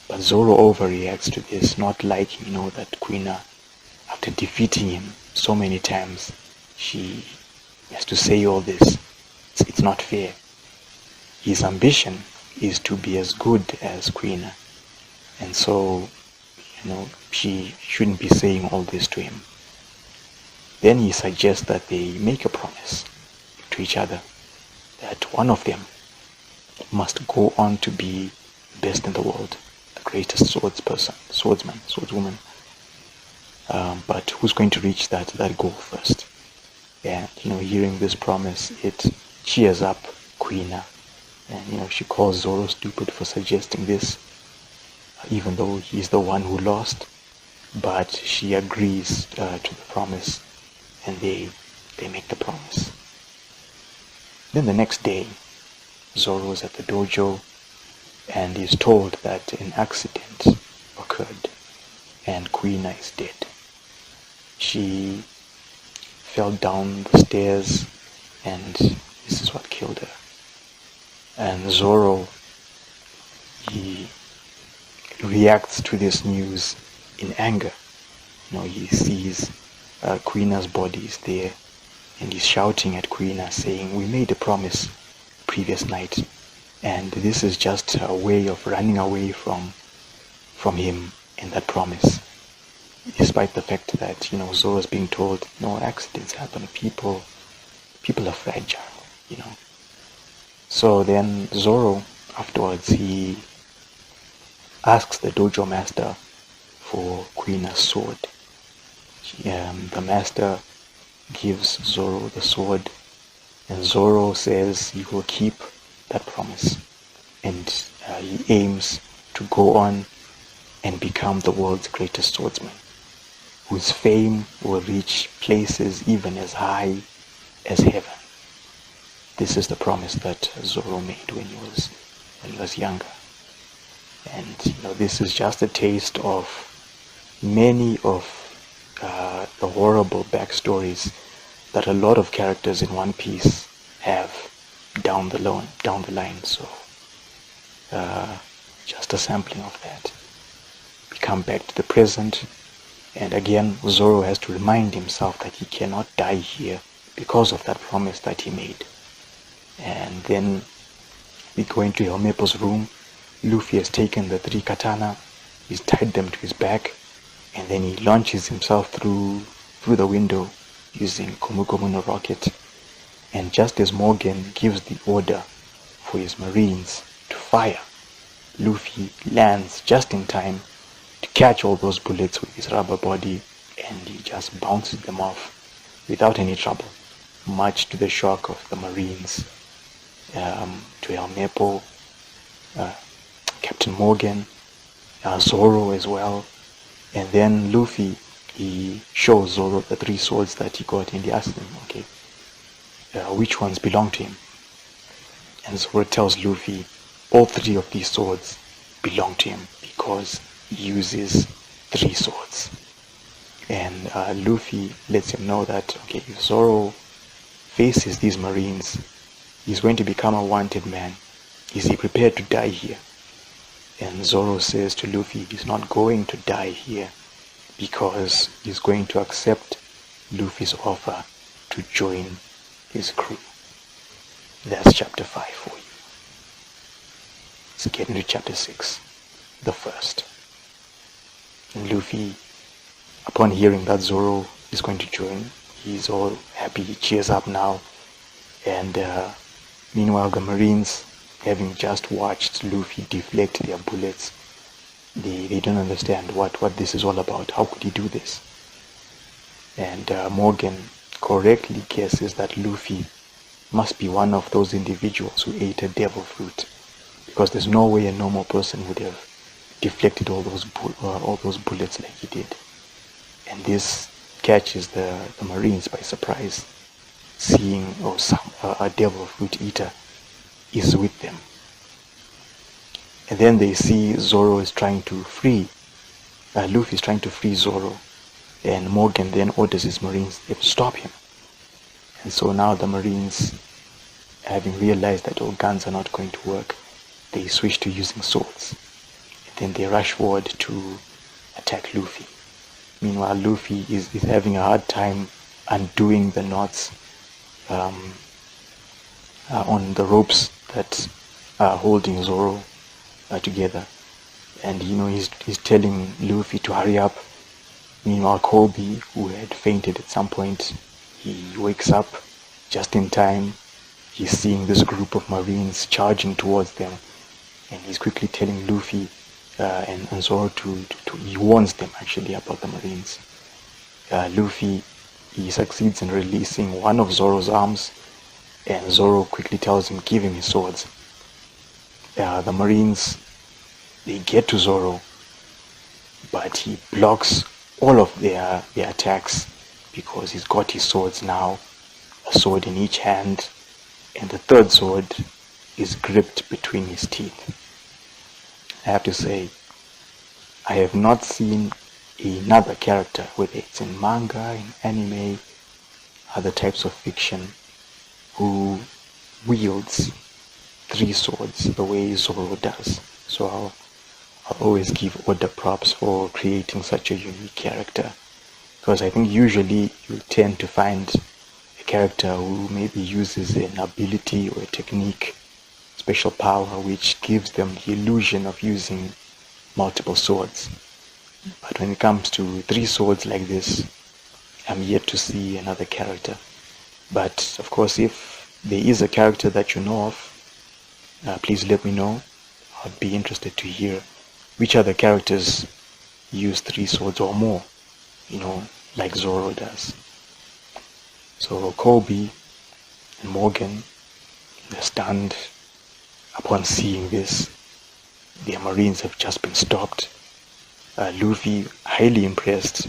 But Zoro overreacts to this, not liking, that Queen, after defeating him so many times, she has to say all this. It's not fair. His ambition is to be as good as Queen, and so, she shouldn't be saying all this to him. Then he suggests that they make a promise to each other that one of them must go on to be best in the world, the greatest swordswoman. But who's going to reach that goal first? And hearing this promise, it cheers up Queen, and she calls Zoro stupid for suggesting this, even though he's the one who lost. But she agrees to the promise, and they make the promise. Then the next day, Zoro is at the dojo and is told that an accident occurred and Queen is dead. She fell down the stairs and this is what killed her. And Zoro, he reacts to this news in anger. He sees Queen's body is there, and he's shouting at Queen, saying, "We made a promise previous night, and this is just a way of running away from him and that promise." Despite the fact that Zoro's being told, accidents happen, people are fragile, So then Zoro, afterwards, he asks the dojo master for Queen's sword. The master gives Zoro the sword, and Zoro says he will keep that promise, and he aims to go on and become the world's greatest swordsman, whose fame will reach places even as high as heaven. This is the promise that Zoro made when he was younger. And this is just a taste of many of the horrible backstories that a lot of characters in One Piece have down the line. So just a sampling of that. We come back to the present, and again Zoro has to remind himself that he cannot die here because of that promise that he made. And then we go into Helmeppo's room. Luffy has taken the 3 katana, he's tied them to his back, and then he launches himself through the window using Komu Komu no rocket. And just as Morgan gives the order for his marines to fire, Luffy lands just in time to catch all those bullets with his rubber body, and he just bounces them off without any trouble, much to the shock of the marines, to Helmeppo, Captain Morgan, Zoro as well. And then Luffy, he shows Zoro the 3 swords that he got, and he asks him, which ones belong to him. And Zoro tells Luffy all 3 of these swords belong to him because he uses 3 swords. And Luffy lets him know that, if Zoro faces these marines, he's going to become a wanted man. Is he prepared to die here? And Zoro says to Luffy he's not going to die here because he's going to accept Luffy's offer to join his crew. That's chapter 5 for you. Let's get into chapter 6, the first. And Luffy, upon hearing that Zoro is going to join, he's all happy, he cheers up now. And meanwhile the Marines, having just watched Luffy deflect their bullets, they don't understand what this is all about. How could he do this? And Morgan correctly guesses that Luffy must be one of those individuals who ate a devil fruit, because there's no way a normal person would have deflected all those bullets like he did. And this catches the Marines by surprise, seeing a devil fruit eater is with them. And then they see Zoro is trying to free Luffy is trying to free Zoro, and Morgan then orders his Marines to stop him. And so now the Marines, having realized that all guns are not going to work, they switch to using swords. And then they rush forward to attack Luffy. Meanwhile, Luffy is having a hard time undoing the knots on the ropes that are holding Zoro together. And he's telling Luffy to hurry up. Meanwhile, Kobe, who had fainted at some point, he wakes up just in time. He's seeing this group of Marines charging towards them, and he's quickly telling Luffy and Zoro he warns them actually about the Marines. Luffy, he succeeds in releasing one of Zoro's arms, and Zoro quickly tells him, give him his swords. The Marines, they get to Zoro, but he blocks all of their attacks because he's got his swords now, a sword in each hand, and the third sword is gripped between his teeth. I have to say, I have not seen another character, whether it's in manga, in anime, other types of fiction, who wields 3 swords the way Zoro does. So I'll always give Oda props for creating such a unique character, because I think usually you tend to find a character who maybe uses an ability or a technique, special power, which gives them the illusion of using multiple swords. But when it comes to 3 swords like this, I'm yet to see another character. But of course, if there is a character that you know of, please let me know. I'd be interested to hear which other characters use 3 swords or more, like Zoro does. So Kobe and Morgan, they're stunned upon seeing this. Their Marines have just been stopped. Luffy, highly impressed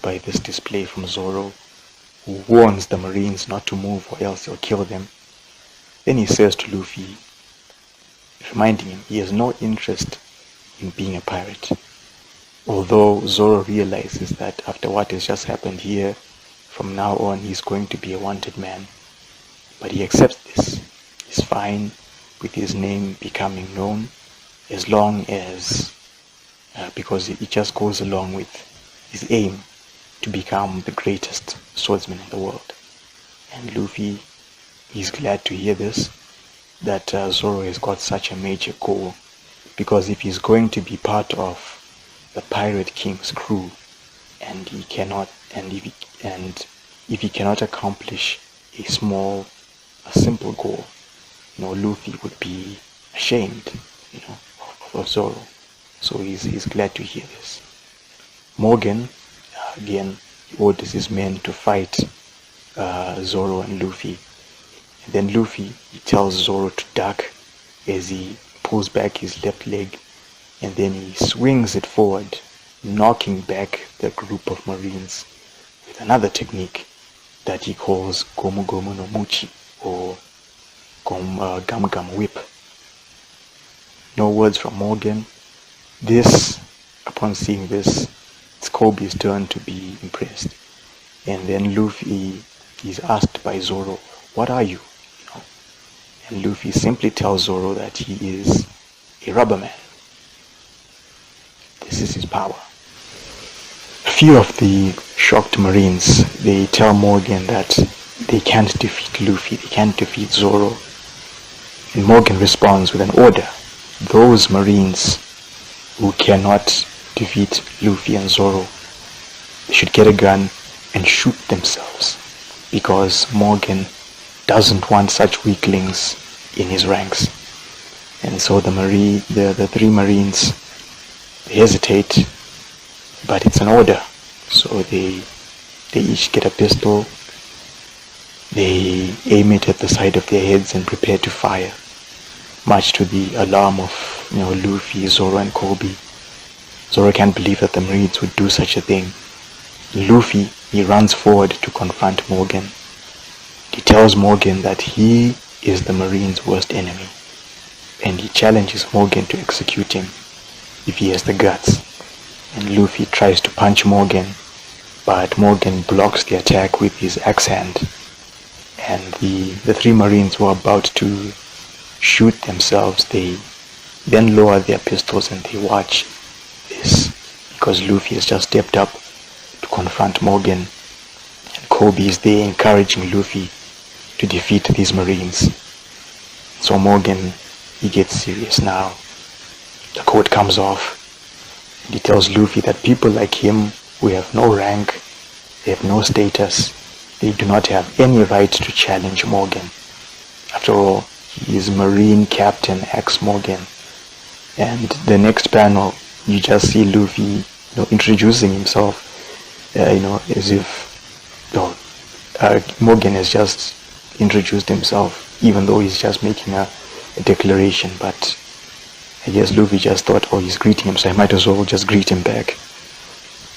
by this display from Zoro, who warns the Marines not to move or else he'll kill them. Then he says to Luffy, reminding him he has no interest in being a pirate. Although Zoro realizes that after what has just happened here, from now on he's going to be a wanted man. But he accepts this. He's fine with his name becoming known, as long as, because it just goes along with his aim to become the greatest swordsman in the world. And Luffy, he's glad to hear this, that Zoro has got such a major goal, because if he's going to be part of the Pirate King's crew, and if he cannot accomplish a simple goal, Luffy would be ashamed, of Zoro. So he's glad to hear this. Morgan, again, he orders his men to fight Zoro and Luffy. And then Luffy, he tells Zoro to duck as he pulls back his left leg, and then he swings it forward, knocking back the group of Marines with another technique that he calls Gomu Gomu no Muchi, or Gum Gum Whip. No words from Morgan. Upon seeing this, it's Kobe's turn to be impressed. And then Luffy is asked by Zoro, what are you? And Luffy simply tells Zoro that he is a rubber man. This is his power. A few of the shocked Marines, they tell Morgan that they can't defeat Luffy, they can't defeat Zoro. And Morgan responds with an order. Those Marines who cannot defeat Luffy and Zoro, they should get a gun and shoot themselves, because Morgan doesn't want such weaklings in his ranks. And so the 3 Marines, they hesitate, but it's an order. So they each get a pistol, they aim it at the side of their heads and prepare to fire, much to the alarm of Luffy, Zoro and Kobe. Zoro can't believe that the Marines would do such a thing. Luffy, he runs forward to confront Morgan. He tells Morgan that he is the Marines' worst enemy, and he challenges Morgan to execute him if he has the guts. and Luffy tries to punch Morgan, but Morgan blocks the attack with his axe hand, and the three Marines were about to shoot themselves. They then lower their pistols and they watch this, because Luffy has just stepped up to confront Morgan, and Kobe is there encouraging Luffy to defeat these Marines. So Morgan, he gets serious now. The coat comes off, and he tells Luffy that people like him, who have no rank, they have no status, they do not have any right to challenge Morgan. After all, he is Marine Captain X Morgan. And the next panel, you just see Luffy, introducing himself, as if Morgan has just introduced himself, even though he's just making a declaration. But I guess Luffy just thought, oh, he's greeting him, so I might as well just greet him back.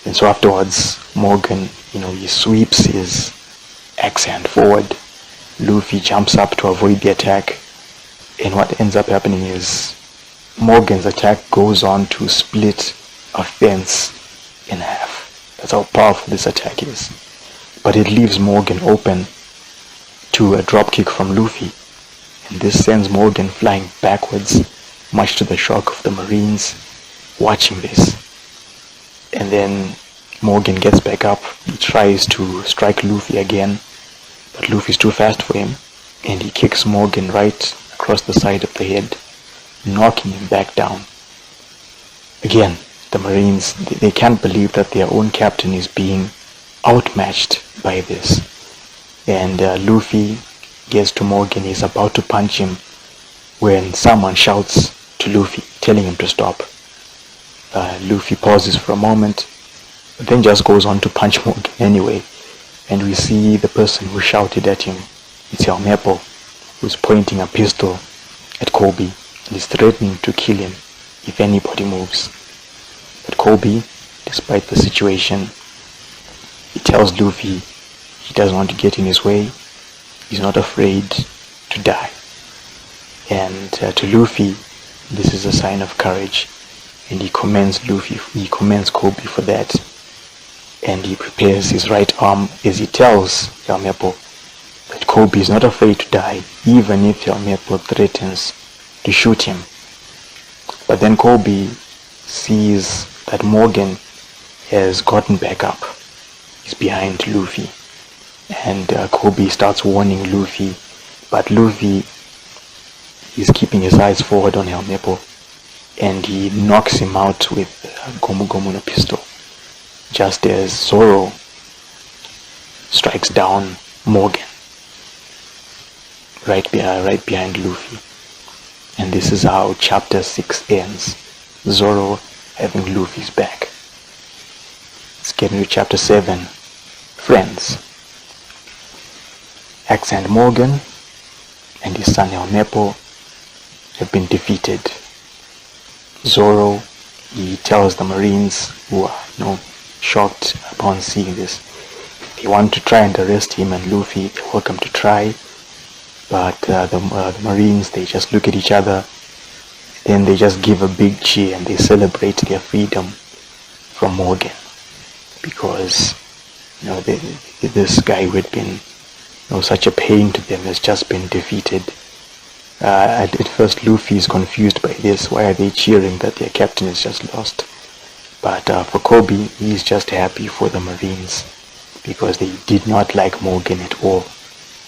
And so afterwards, Morgan, he sweeps his axe hand forward. Luffy jumps up to avoid the attack, and what ends up happening is Morgan's attack goes on to split a fence in half. That's how powerful this attack is. But it leaves Morgan open to a dropkick from Luffy, and this sends Morgan flying backwards, much to the shock of the Marines watching this. And then Morgan gets back up. He tries to strike Luffy again, but Luffy's too fast for him, and he kicks Morgan right across the side of the head, knocking him back down. Again, the Marines, they can't believe that their own captain is being outmatched by this. And Luffy gets to Morgan. He's about to punch him when someone shouts to Luffy, telling him to stop. Luffy pauses for a moment, but then just goes on to punch Morgan anyway. And we see the person who shouted at him, it's Helmeppo, who's pointing a pistol at Kobe and is threatening to kill him if anybody moves. But Kobe, despite the situation, he tells Luffy he doesn't want to get in his way. He's not afraid to die. And to Luffy, this is a sign of courage, and he commends Kobe for that. And he prepares his right arm as he tells Helmeppo that Kobe is not afraid to die, even if Helmeppo threatens to shoot him. But then Kobe sees that Morgan has gotten back up. He's behind Luffy. And Kobe starts warning Luffy, but Luffy is keeping his eyes forward on Helmeppo, and he knocks him out with Gomu Gomu no pistol, just as Zoro strikes down Morgan right behind Luffy. And this is how chapter 6 ends, Zoro having Luffy's back. Let's get into chapter 7, Friends. Axe and Morgan and his son Helmeppo have been defeated. Zoro, he tells the Marines, who are shocked upon seeing this, they want to try and arrest him and Luffy. They're welcome to try, but the Marines, they just look at each other, then they just give a big cheer and they celebrate their freedom from Morgan, because this guy who had been such a pain to them has just been defeated. At first Luffy is confused by this. Why are they cheering that their captain is just lost? But for Kobe, he's just happy for the Marines, because they did not like Morgan at all.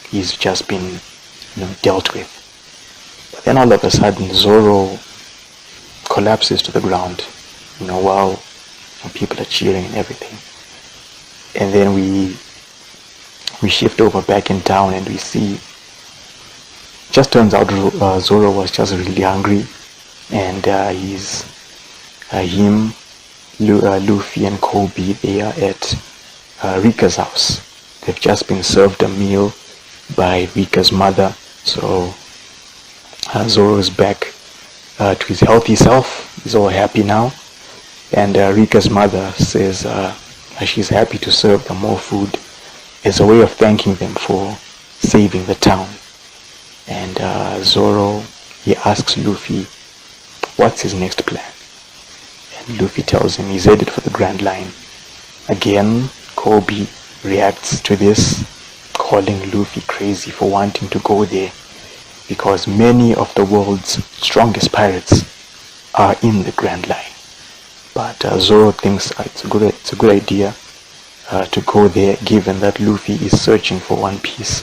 He's just been dealt with. But then all of a sudden Zoro collapses to the ground, while people are cheering and everything. And then we shift over back in town and we see, just turns out Zoro was just really hungry, and Luffy and Kobe, they are at Rika's house. They've just been served a meal by Rika's mother, so Zoro is back to his healthy self. He's all happy now, and Rika's mother says she's happy to serve them more food as a way of thanking them for saving the town. And Zoro, he asks Luffy what's his next plan, Luffy tells him he's headed for the Grand Line. Again, Kobe reacts to this, calling Luffy crazy for wanting to go there, because many of the world's strongest pirates are in the Grand Line. But Zoro thinks it's a good idea to go there, given that Luffy is searching for One Piece.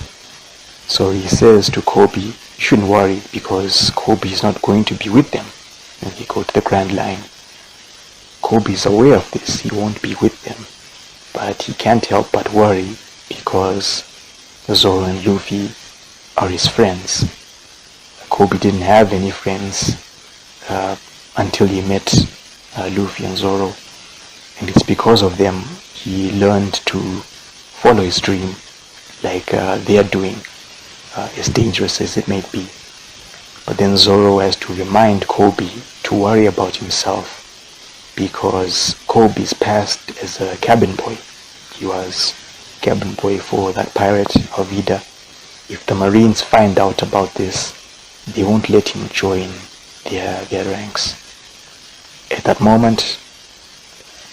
So he says to Kobe, you shouldn't worry, because Kobe is not going to be with them when they go to the Grand Line. Kobe is aware of this, he won't be with them, but he can't help but worry because Zoro and Luffy are his friends. Kobe didn't have any friends until he met Luffy and Zoro, and it's because of them he learned to follow his dream like they are doing, as dangerous as it may be. But then Zoro has to remind Kobe to worry about himself, because Kobe's past as a cabin boy. He was cabin boy for that pirate Alvida. If the Marines find out about this, they won't let him join their ranks. At that moment,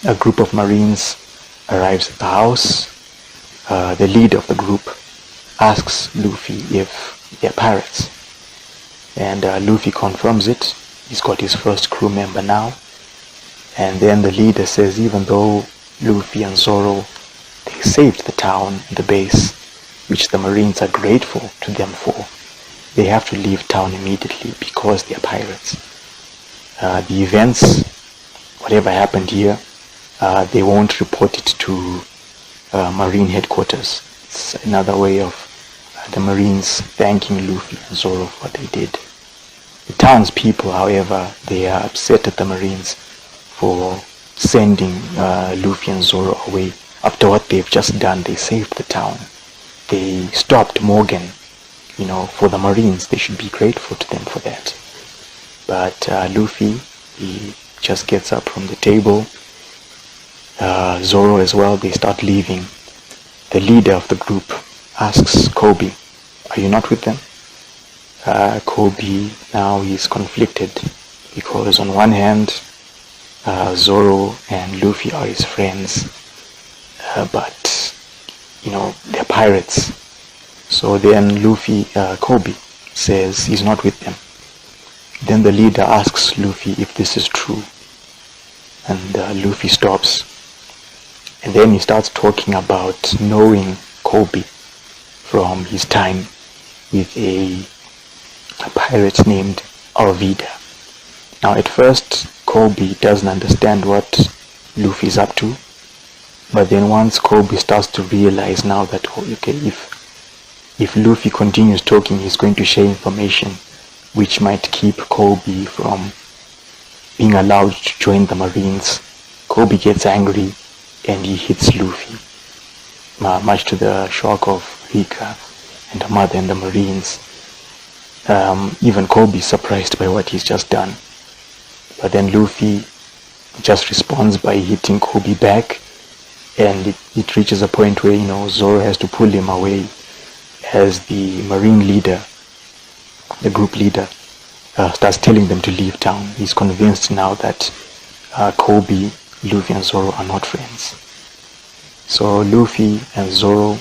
a group of Marines arrives at the house. The leader of the group asks Luffy if they're pirates, and Luffy confirms it. He's got his first crew member now. And then the leader says even though Luffy and Zoro, they saved the town, the base, which the Marines are grateful to them for, they have to leave town immediately because they are pirates. The events, whatever happened here, they won't report it to Marine headquarters. It's another way of the Marines thanking Luffy and Zoro for what they did. The townspeople, however, they are upset at the Marines for sending Luffy and Zoro away after what they've just done. They saved the town. They stopped Morgan. For the Marines, they should be grateful to them for that. But Luffy, he just gets up from the table. Zoro as well, they start leaving. The leader of the group asks Kobe, are you not with them? Kobe, now he's conflicted, because on one hand, Zoro and Luffy are his friends, but they're pirates. So then Kobe says he's not with them. Then the leader asks Luffy if this is true, and Luffy stops, and then he starts talking about knowing Kobe from his time with a pirate named Alvida. Now at first Kobe doesn't understand what Luffy's up to, but then once Kobe starts to realize now that if Luffy continues talking, he's going to share information which might keep Kobe from being allowed to join the Marines, Kobe gets angry and he hits Luffy, much to the shock of Rika and her mother and the Marines. Even Kobe is surprised by what he's just done. But then Luffy just responds by hitting Kobe back, and it reaches a point where Zoro has to pull him away as the Marine leader, the group leader, starts telling them to leave town. He's convinced now that Kobe, Luffy and Zoro are not friends. So Luffy and Zoro,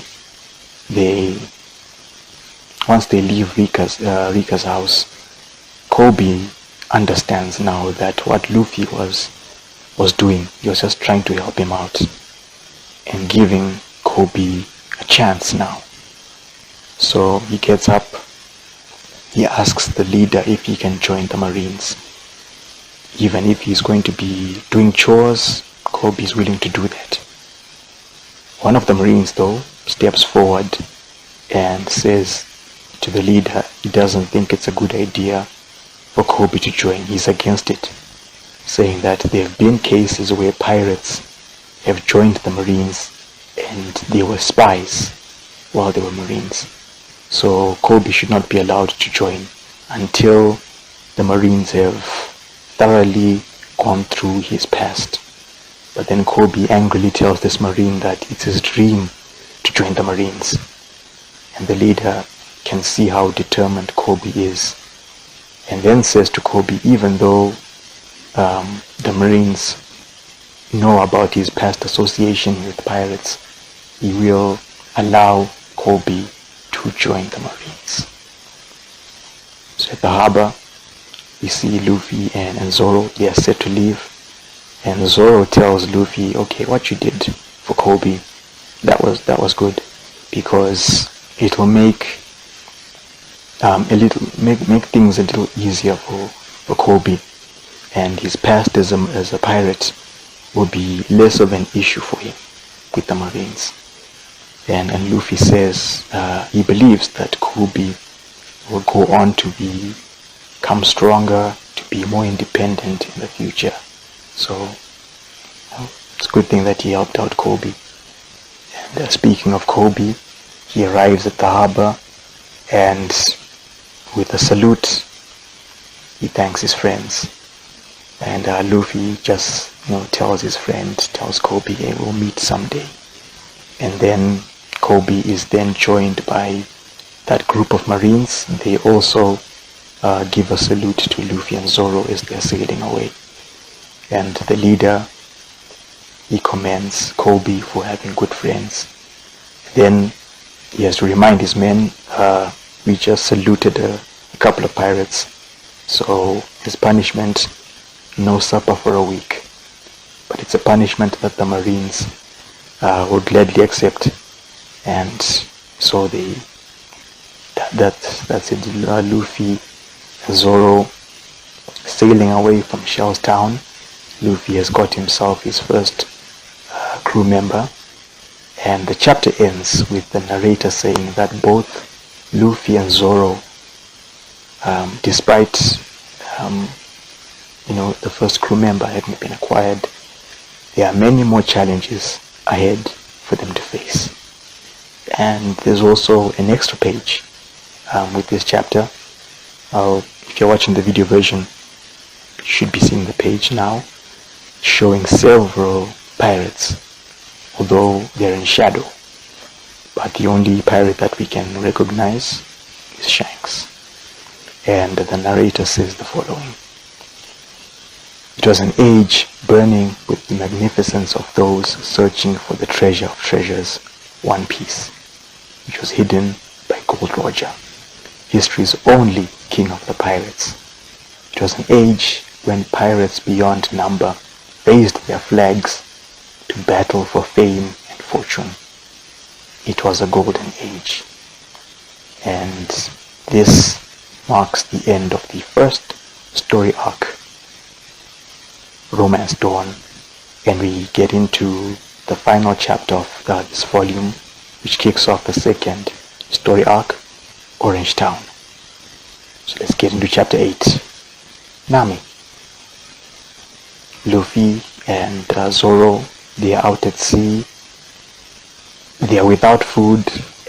once they leave Rika's house, Kobe understands now that what Luffy was doing, he was just trying to help him out and giving Kobe a chance now. So he gets up, he asks the leader if he can join the Marines. Even if he's going to be doing chores, Kobe is willing to do that. One of the Marines though steps forward and says to the leader he doesn't think it's a good idea for Kobe to join. He's against it, saying that there have been cases where pirates have joined the Marines and they were spies while they were Marines. So Kobe should not be allowed to join until the Marines have thoroughly gone through his past. But then Kobe angrily tells this Marine that it's his dream to join the Marines. And the leader can see how determined Kobe is, and then says to Kobe, even though the Marines know about his past association with pirates, he will allow Kobe to join the Marines. So at the harbor, we see Luffy and Zoro. They are set to leave, and Zoro tells Luffy, okay, what you did for Kobe, that was good, because it will make things a little easier for Kobe, and his past as a pirate will be less of an issue for him with the Marines. And Luffy says he believes that Kobe will go on to become stronger, to be more independent in the future. So it's a good thing that he helped out Kobe. And speaking of Kobe, he arrives at the harbor, and with a salute, he thanks his friends. And Luffy just tells Kobe, hey, we'll meet someday. And then Kobe is then joined by that group of Marines. They also give a salute to Luffy and Zoro as they're sailing away. And the leader, he commends Kobe for having good friends. Then he has to remind his men, we just saluted a couple of pirates, so his punishment, no supper for a week. But it's a punishment that the Marines would gladly accept, and so that's it. Luffy and Zoro sailing away from Shell's town. Luffy has got himself his first crew member, and the chapter ends with the narrator saying that both Luffy and Zoro, despite the first crew member having been acquired, there are many more challenges ahead for them to face. And there's also an extra page with this chapter. If you're watching the video version, you should be seeing the page now, showing several pirates, although they're in shadow. But the only pirate that we can recognize is Shanks. And the narrator says the following: it was an age burning with the magnificence of those searching for the treasure of treasures, One Piece, which was hidden by Gold Roger, history's only king of the pirates. It was an age when pirates beyond number raised their flags to battle for fame and fortune. It was a golden age. And this marks the end of the first story arc, Romance Dawn, and we get into the final chapter of this volume, which kicks off the second story arc, Orange Town. So let's get into chapter 8. Nami. Luffy and Zoro, they are out at sea. They are without food,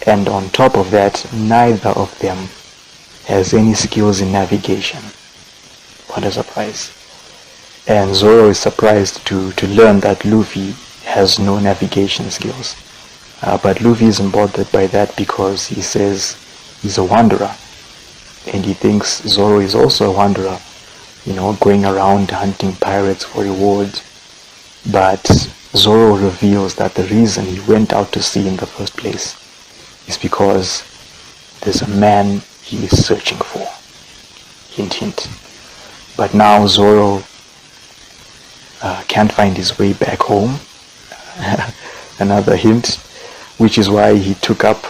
and on top of that, neither of them has any skills in navigation. What a surprise. And Zoro is surprised to learn that Luffy has no navigation skills. But Luffy isn't bothered by that, because he says he's a wanderer. And he thinks Zoro is also a wanderer, going around hunting pirates for rewards. But Zoro reveals that the reason he went out to sea in the first place is because there's a man he is searching for. Hint, hint. But now Zoro can't find his way back home. Another hint, which is why he took up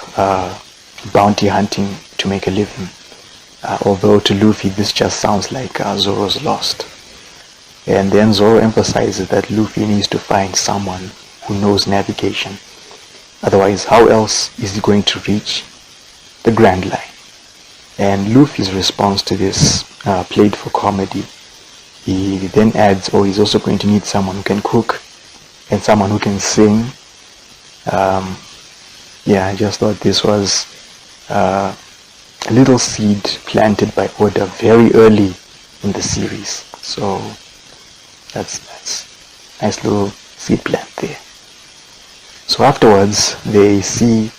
bounty hunting to make a living. Although to Luffy this just sounds like Zoro's lost. And then Zoro emphasizes that Luffy needs to find someone who knows navigation. Otherwise, how else is he going to reach the Grand Line? And Luffy's response to this, played for comedy, he then adds, he's also going to need someone who can cook and someone who can sing. I just thought this was a little seed planted by Oda very early in the series. So that's nice little seed plant there. So afterwards, they see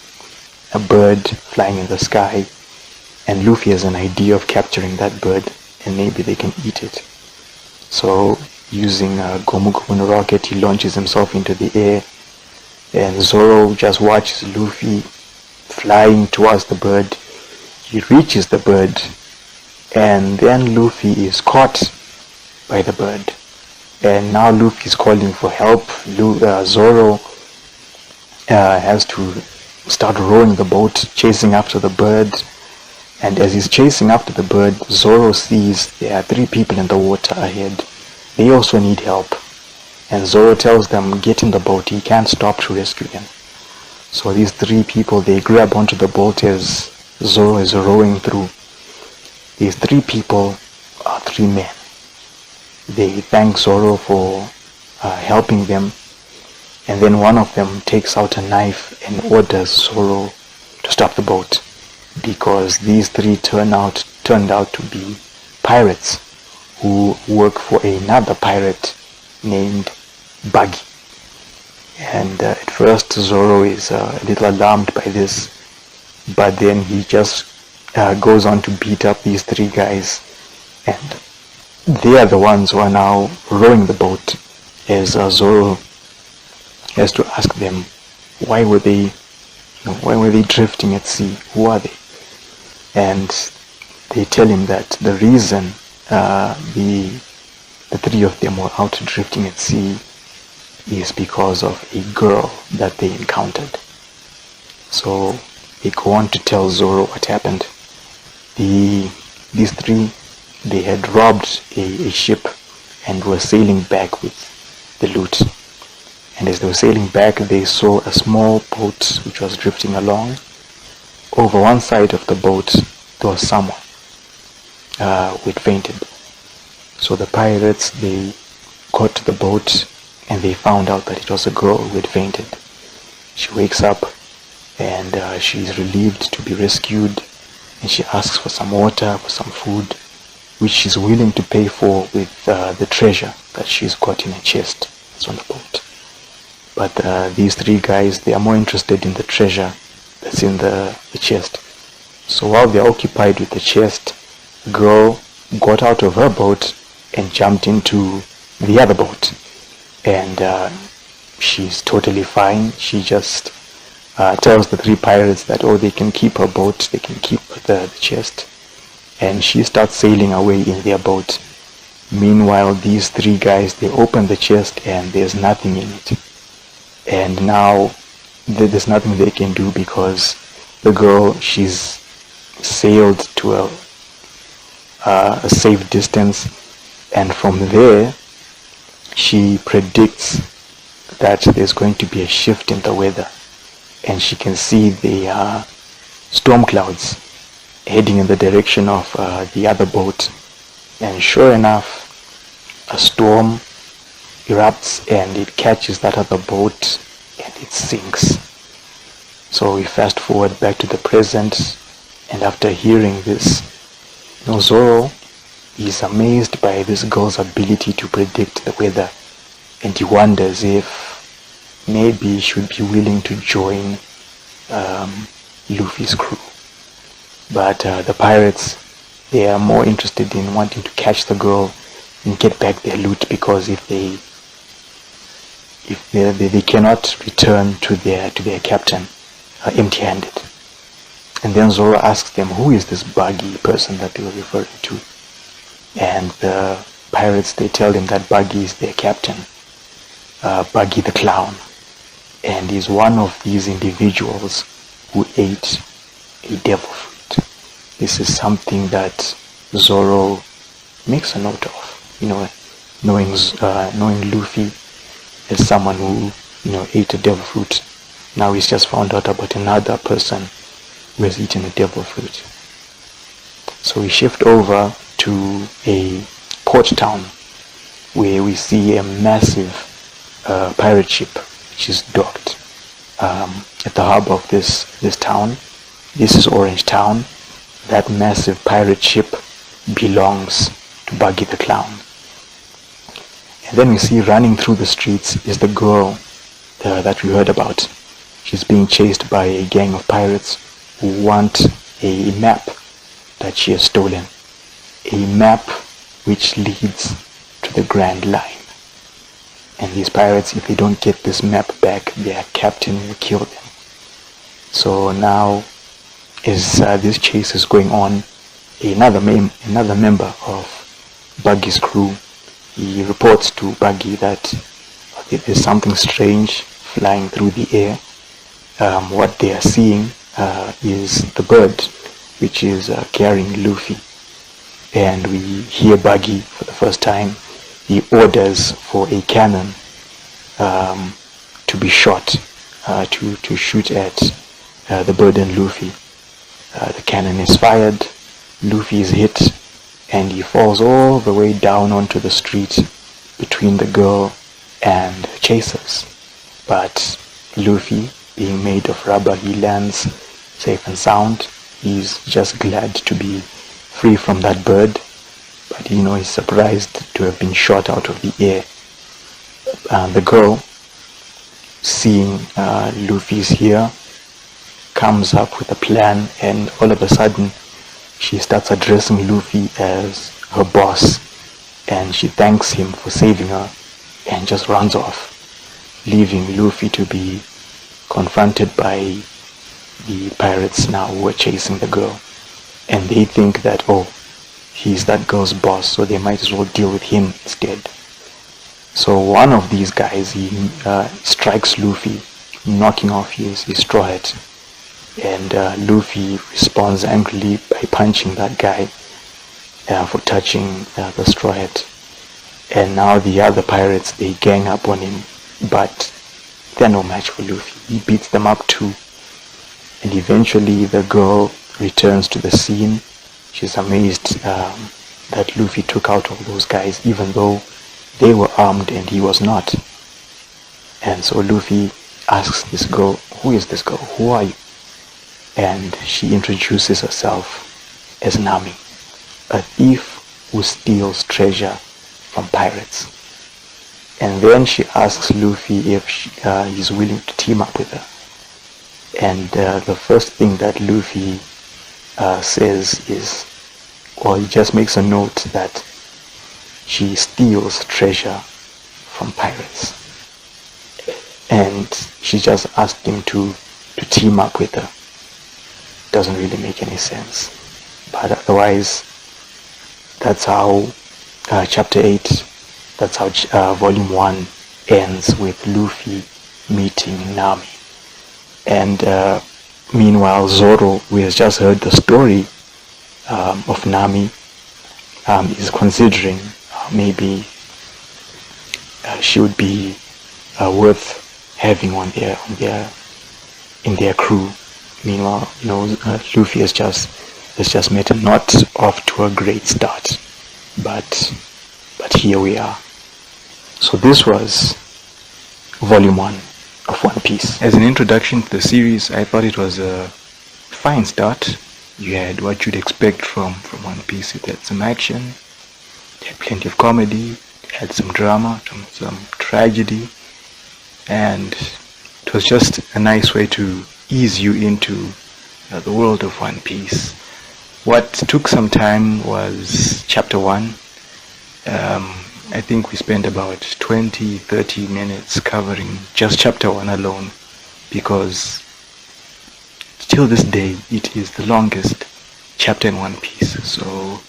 a bird flying in the sky, and Luffy has an idea of capturing that bird, and maybe they can eat it. So using a Gomu Gomu no rocket, he launches himself into the air, and Zoro just watches Luffy flying towards the bird. He reaches the bird, and then Luffy is caught by the bird, and now Luffy is calling for help. Zoro has to start rowing the boat, chasing after the bird. And as he's chasing after the bird, Zoro sees there are 3 people in the water ahead. They also need help, and Zoro tells them, get in the boat, he can't stop to rescue them. So these 3 people, they grab onto the boat as Zoro is rowing through. These 3 people are 3 men. They thank Zoro for helping them, and then one of them takes out a knife and orders Zoro to stop the boat, because these 3 turned out to be pirates who work for another pirate named Buggy. And at first Zoro is a little alarmed by this, but then he just goes on to beat up these 3 guys, and they are the ones who are now rowing the boat, as Zoro has to ask them, why were they drifting at sea? Who are they? And they tell him that the reason the 3 of them were out drifting at sea is because of a girl that they encountered. So they go on to tell Zoro what happened. These 3, they had robbed a ship and were sailing back with the loot. And as they were sailing back, they saw a small boat which was drifting along. Over one side of the boat, there was someone who had fainted. So the pirates, they got to the boat, and they found out that it was a girl who had fainted. She wakes up, and she's relieved to be rescued, and she asks for some water, for some food, which she's willing to pay for with the treasure that she's got in a chest that's on the boat. But these 3 guys, they are more interested in the treasure that's in the chest. So while they're occupied with the chest, the girl got out of her boat and jumped into the other boat. And she's totally fine. She just tells the 3 pirates that, they can keep her boat, they can keep the chest. And she starts sailing away in their boat. Meanwhile, these 3 guys, they open the chest and there's nothing in it. And now there's nothing they can do, because the girl, she's sailed to a safe distance, and from there she predicts that there's going to be a shift in the weather, and she can see the storm clouds heading in the direction of the other boat. And sure enough, a storm erupts and it catches that other boat and it sinks. So we fast forward back to the present, and after hearing this, Zoro is amazed by this girl's ability to predict the weather, and he wonders if maybe he should be willing to join Luffy's crew. But the pirates, they are more interested in wanting to catch the girl and get back their loot, because if they cannot return to their captain empty-handed. And then Zoro asks them, who is this Buggy person that they were referring to? And the pirates, they tell him that Buggy is their captain, Buggy the Clown, and he's one of these individuals who ate a devil fruit. This is something that Zoro makes a note of, knowing Luffy as someone who ate a devil fruit. Now he's just found out about another person who has eaten a devil fruit. So we shift over to a port town where we see a massive pirate ship which is docked at the harbor of this town. This is Orange Town. That massive pirate ship belongs to Buggy the Clown. And then we see running through the streets is the girl that we heard about. She's being chased by a gang of pirates who want a map that she has stolen. A map which leads to the Grand Line. And these pirates, if they don't get this map back, their captain will kill them. So now, as this chase is going on, another member of Buggy's crew, he reports to Buggy that there's something strange flying through the air. What they are seeing is the bird, which is carrying Luffy. And we hear Buggy for the first time. He orders for a cannon to be shot, to shoot at the bird and Luffy. The cannon is fired, Luffy is hit, and he falls all the way down onto the street between the girl and chasers. But Luffy, being made of rubber, he lands safe and sound. He's just glad to be free from that bird, but he's surprised to have been shot out of the air. The girl, seeing Luffy's here, comes up with a plan, and all of a sudden she starts addressing Luffy as her boss, and she thanks him for saving her and just runs off, leaving Luffy to be confronted by the pirates now who are chasing the girl. And they think that, oh, he's that girl's boss, so they might as well deal with him instead. So one of these guys, he strikes Luffy, knocking off his straw hat. And Luffy responds angrily by punching that guy for touching the straw hat. And now the other pirates, they gang up on him, but they're no match for Luffy. He beats them up too. And eventually the girl returns to the scene. She's amazed that Luffy took out all those guys, even though they were armed and he was not. And so Luffy asks this girl, who is this girl? Who are you? And she introduces herself as Nami, a thief who steals treasure from pirates. And then she asks Luffy if he's willing to team up with her. And the first thing that Luffy says is, well, he just makes a note that she steals treasure from pirates. And she just asked him to team up with her. Doesn't really make any sense. But otherwise, that's how chapter 8, that's how volume 1 ends, with Luffy meeting Nami. And meanwhile, Zoro, who has just heard the story of Nami, is considering maybe she would be worth having in their crew. Meanwhile, Luffy has just met him, not off to a great start, but here we are. So this was volume 1 of One Piece. As an introduction to the series, I thought it was a fine start. You had what you'd expect from One Piece. It had some action, it had plenty of comedy, it had some drama, some tragedy, and it was just a nice way to ease you into the world of One Piece. What took some time was chapter 1. I think we spent about 20-30 minutes covering just chapter 1 alone, because till this day it is the longest chapter in One Piece. So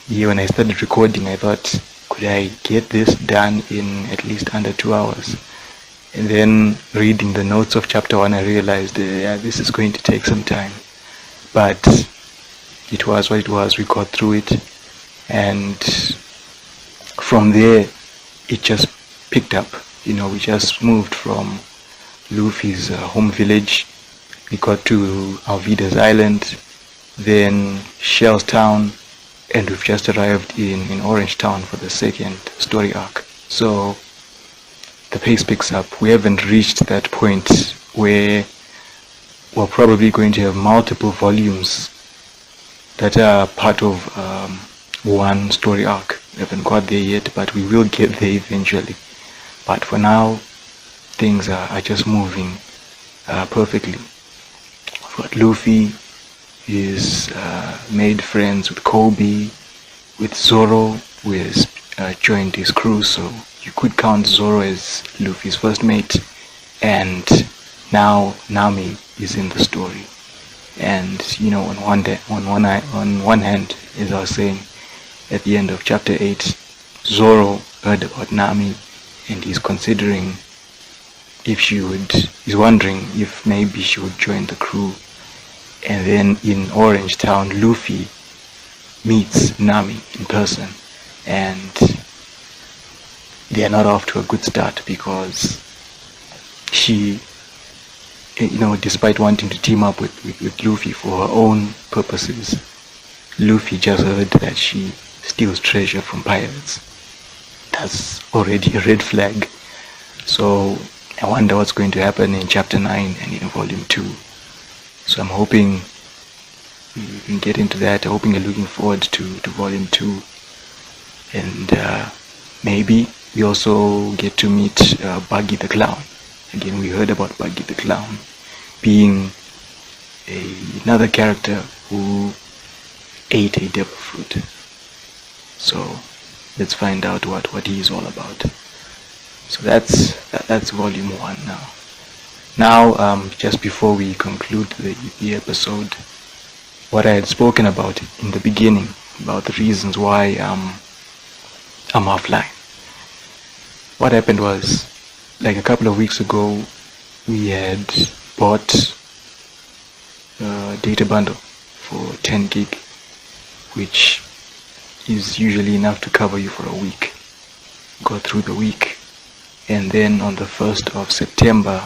when I started recording, I thought, could I get this done in at least under 2 hours? And then reading the notes of chapter 1, I realized, this is going to take some time. But it was what it was. We got through it, and from there it just picked up. We just moved from Luffy's home village. We got to Alvida's island, then Shell's town, and we've just arrived in Orange Town for the second story arc. So the pace picks up. We haven't reached that point where we're probably going to have multiple volumes that are part of one story arc. We haven't got there yet, but we will get there eventually. But for now, things are just moving perfectly. But Luffy is made friends with Kobe, with Zoro, who has joined his crew, so you could count Zoro as Luffy's first mate, and now Nami is in the story. And on one hand, as I was saying, at the end of chapter 8, Zoro heard about Nami, and he's considering he's wondering if maybe she would join the crew. And then in Orange Town, Luffy meets Nami in person, and they are not off to a good start, because she, despite wanting to team up with Luffy for her own purposes, Luffy just heard that she steals treasure from pirates. That's already a red flag. So I wonder what's going to happen in chapter 9 and in volume 2. So I'm hoping we can get into that. I'm hoping and looking forward to volume 2. And maybe we also get to meet Buggy the Clown. Again, we heard about Buggy the Clown being another character who ate a devil fruit. So let's find out what he is all about. So that's volume 1 now. Now, just before we conclude the episode, what I had spoken about in the beginning, about the reasons why I'm offline. What happened was, like a couple of weeks ago, we had bought a data bundle for 10 gig, which is usually enough to cover you for a week. Go through the week, and then on the 1st of September,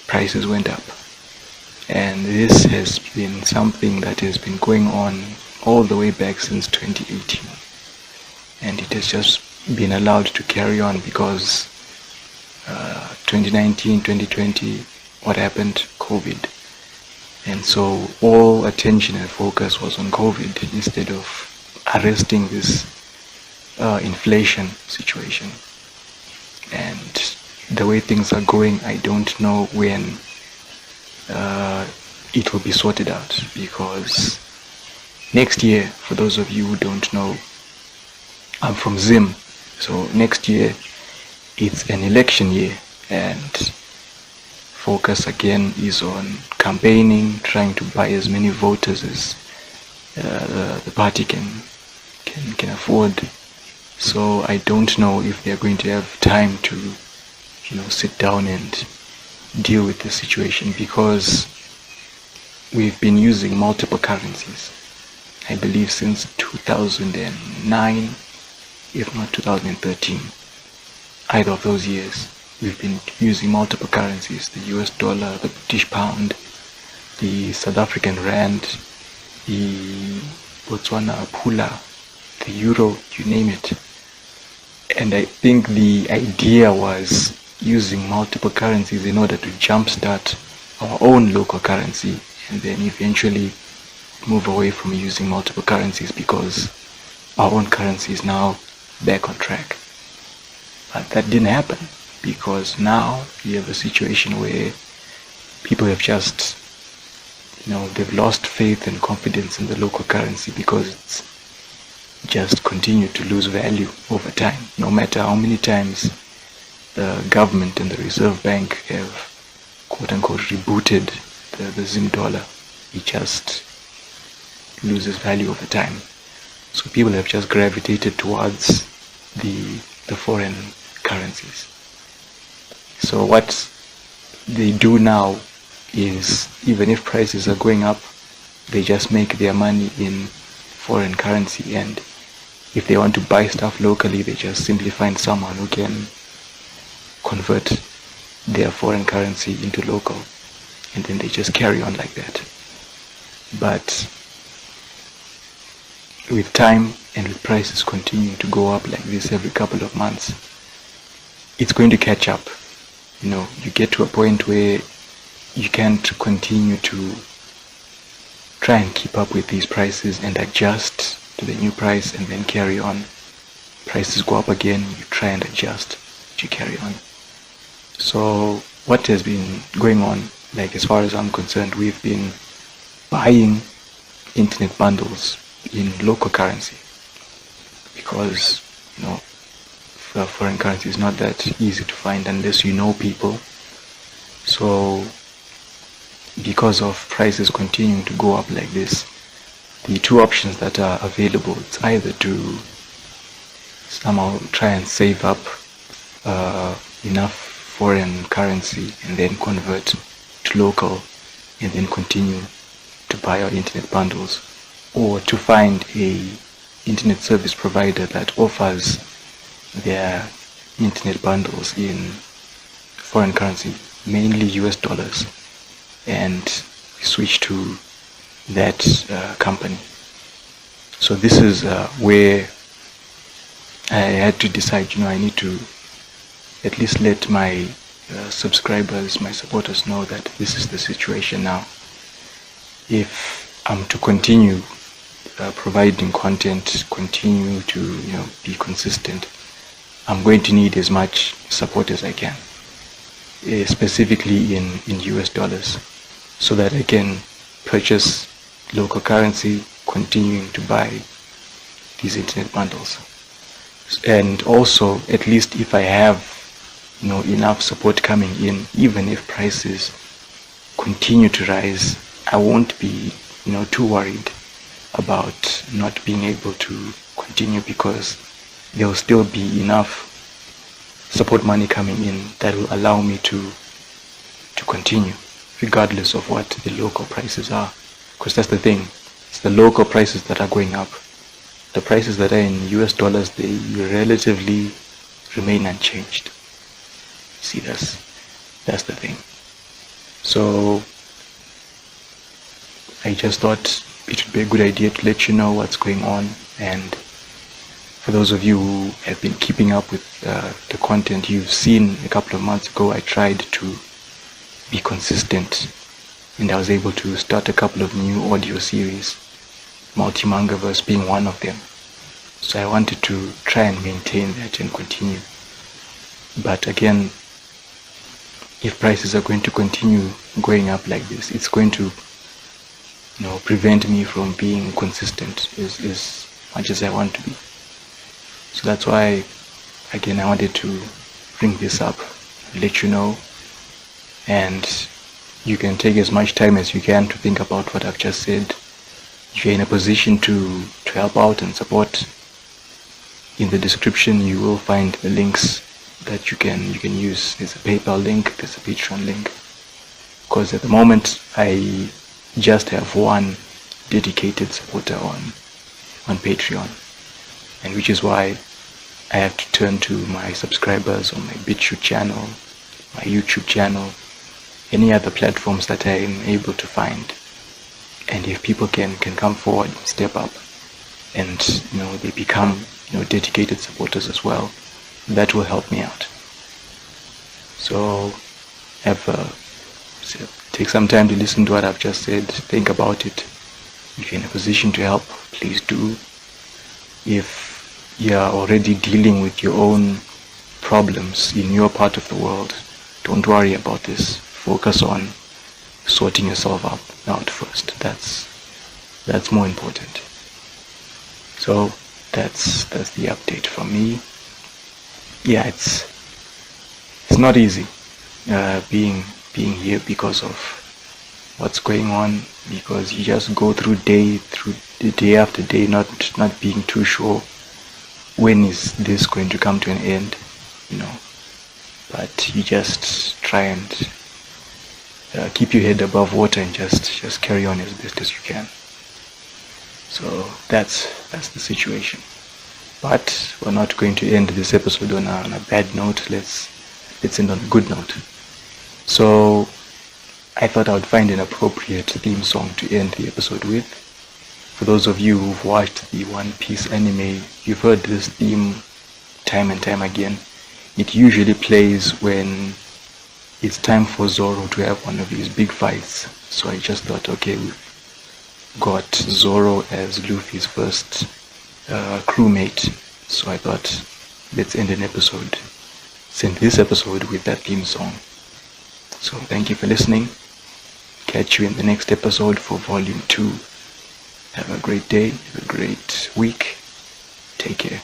prices went up. And this has been something that has been going on all the way back since 2018. And it has just been allowed to carry on because 2019, 2020, what happened? COVID. And so all attention and focus was on COVID instead of arresting this inflation situation. And the way things are going, I don't know when it will be sorted out, because next year, for those of you who don't know, I'm from Zim, so next year it's an election year, and focus again is on campaigning, trying to buy as many voters as the party can afford. So I don't know if they're going to have time to sit down and deal with the situation, because we've been using multiple currencies, I believe since 2009, if not 2013. Either of those years, we've been using multiple currencies: the US dollar, the British pound, the South African rand, the Botswana pula, the euro, you name it. And I think the idea was using multiple currencies in order to jumpstart our own local currency, and then eventually move away from using multiple currencies, because our own currency is now back on track. But that didn't happen, because now we have a situation where people have just, they've lost faith and confidence in the local currency, because it's just continued to lose value over time. No matter how many times the government and the Reserve Bank have quote-unquote rebooted the Zim dollar, it just loses value over time. So people have just gravitated towards the foreign currencies. So what they do now is, even if prices are going up, they just make their money in foreign currency, and if they want to buy stuff locally, they just simply find someone who can convert their foreign currency into local, and then they just carry on like that. But with time and with prices continuing to go up like this every couple of months, it's going to catch up. You get to a point where you can't continue to try and keep up with these prices and adjust to the new price and then carry on. Prices go up again, you try and adjust, you carry on. So what has been going on, like as far as I'm concerned, we've been buying internet bundles in local currency, because foreign currency is not that easy to find unless you know people. So because of prices continuing to go up like this, the two options that are available, it's either to somehow try and save up enough foreign currency and then convert to local and then continue to buy our internet bundles, or to find a internet service provider that offers their internet bundles in foreign currency, mainly US dollars, and switch to that company. So this is where I had to decide, I need to at least let my subscribers, my supporters know that this is the situation now. If I'm to continue providing content, continue to be consistent, I'm going to need as much support as I can, specifically in US dollars, so that I can purchase local currency, continuing to buy these internet bundles. And also, at least if I have enough support coming in, even if prices continue to rise, I won't be too worried about not being able to continue, because there will still be enough support money coming in that will allow me to continue, regardless of what the local prices are. Because that's the thing, it's the local prices that are going up. The prices that are in US dollars, they relatively remain unchanged. See, that's the thing. So I just thought it would be a good idea to let you know what's going on. And for those of you who have been keeping up with the content, you've seen a couple of months ago I tried to be consistent, and I was able to start a couple of new audio series, MultiMangaverse being one of them. So I wanted to try and maintain that and continue. But again, if prices are going to continue going up like this, it's going to prevent me from being consistent as much as I want to be. So that's why, again, I wanted to bring this up, let you know, and you can take as much time as you can to think about what I've just said. If you're in a position to help out and support, in the description you will find the links that you can use. There's a PayPal link, there's a Patreon link, because at the moment I just have one dedicated supporter on Patreon, and which is why I have to turn to my subscribers on my BitChute channel, my YouTube channel, any other platforms that I am able to find. And if people can come forward and step up, and they become dedicated supporters as well, that will help me out. So take some time to listen to what I've just said, think about it. If you're in a position to help, please do. If you're already dealing with your own problems in your part of the world, don't worry about this. Focus on sorting yourself out first. That's more important. So that's the update from me. Yeah, it's not easy being here because of what's going on, because you just go through day after day, not being too sure when is this going to come to an end, but you just try and keep your head above water and just carry on as best as you can. So that's the situation. But we're not going to end this episode on a bad note. Let's end on a good note. So I thought I would find an appropriate theme song to end the episode with. For those of you who've watched the One Piece anime, you've heard this theme time and time again. It usually plays when it's time for Zoro to have one of his big fights. So I just thought, okay, we've got Zoro as Luffy's first crewmate. So I thought, let's end this episode with that theme song. So thank you for listening. Catch you in the next episode for Volume 2. Have a great day, have a great week. Take care.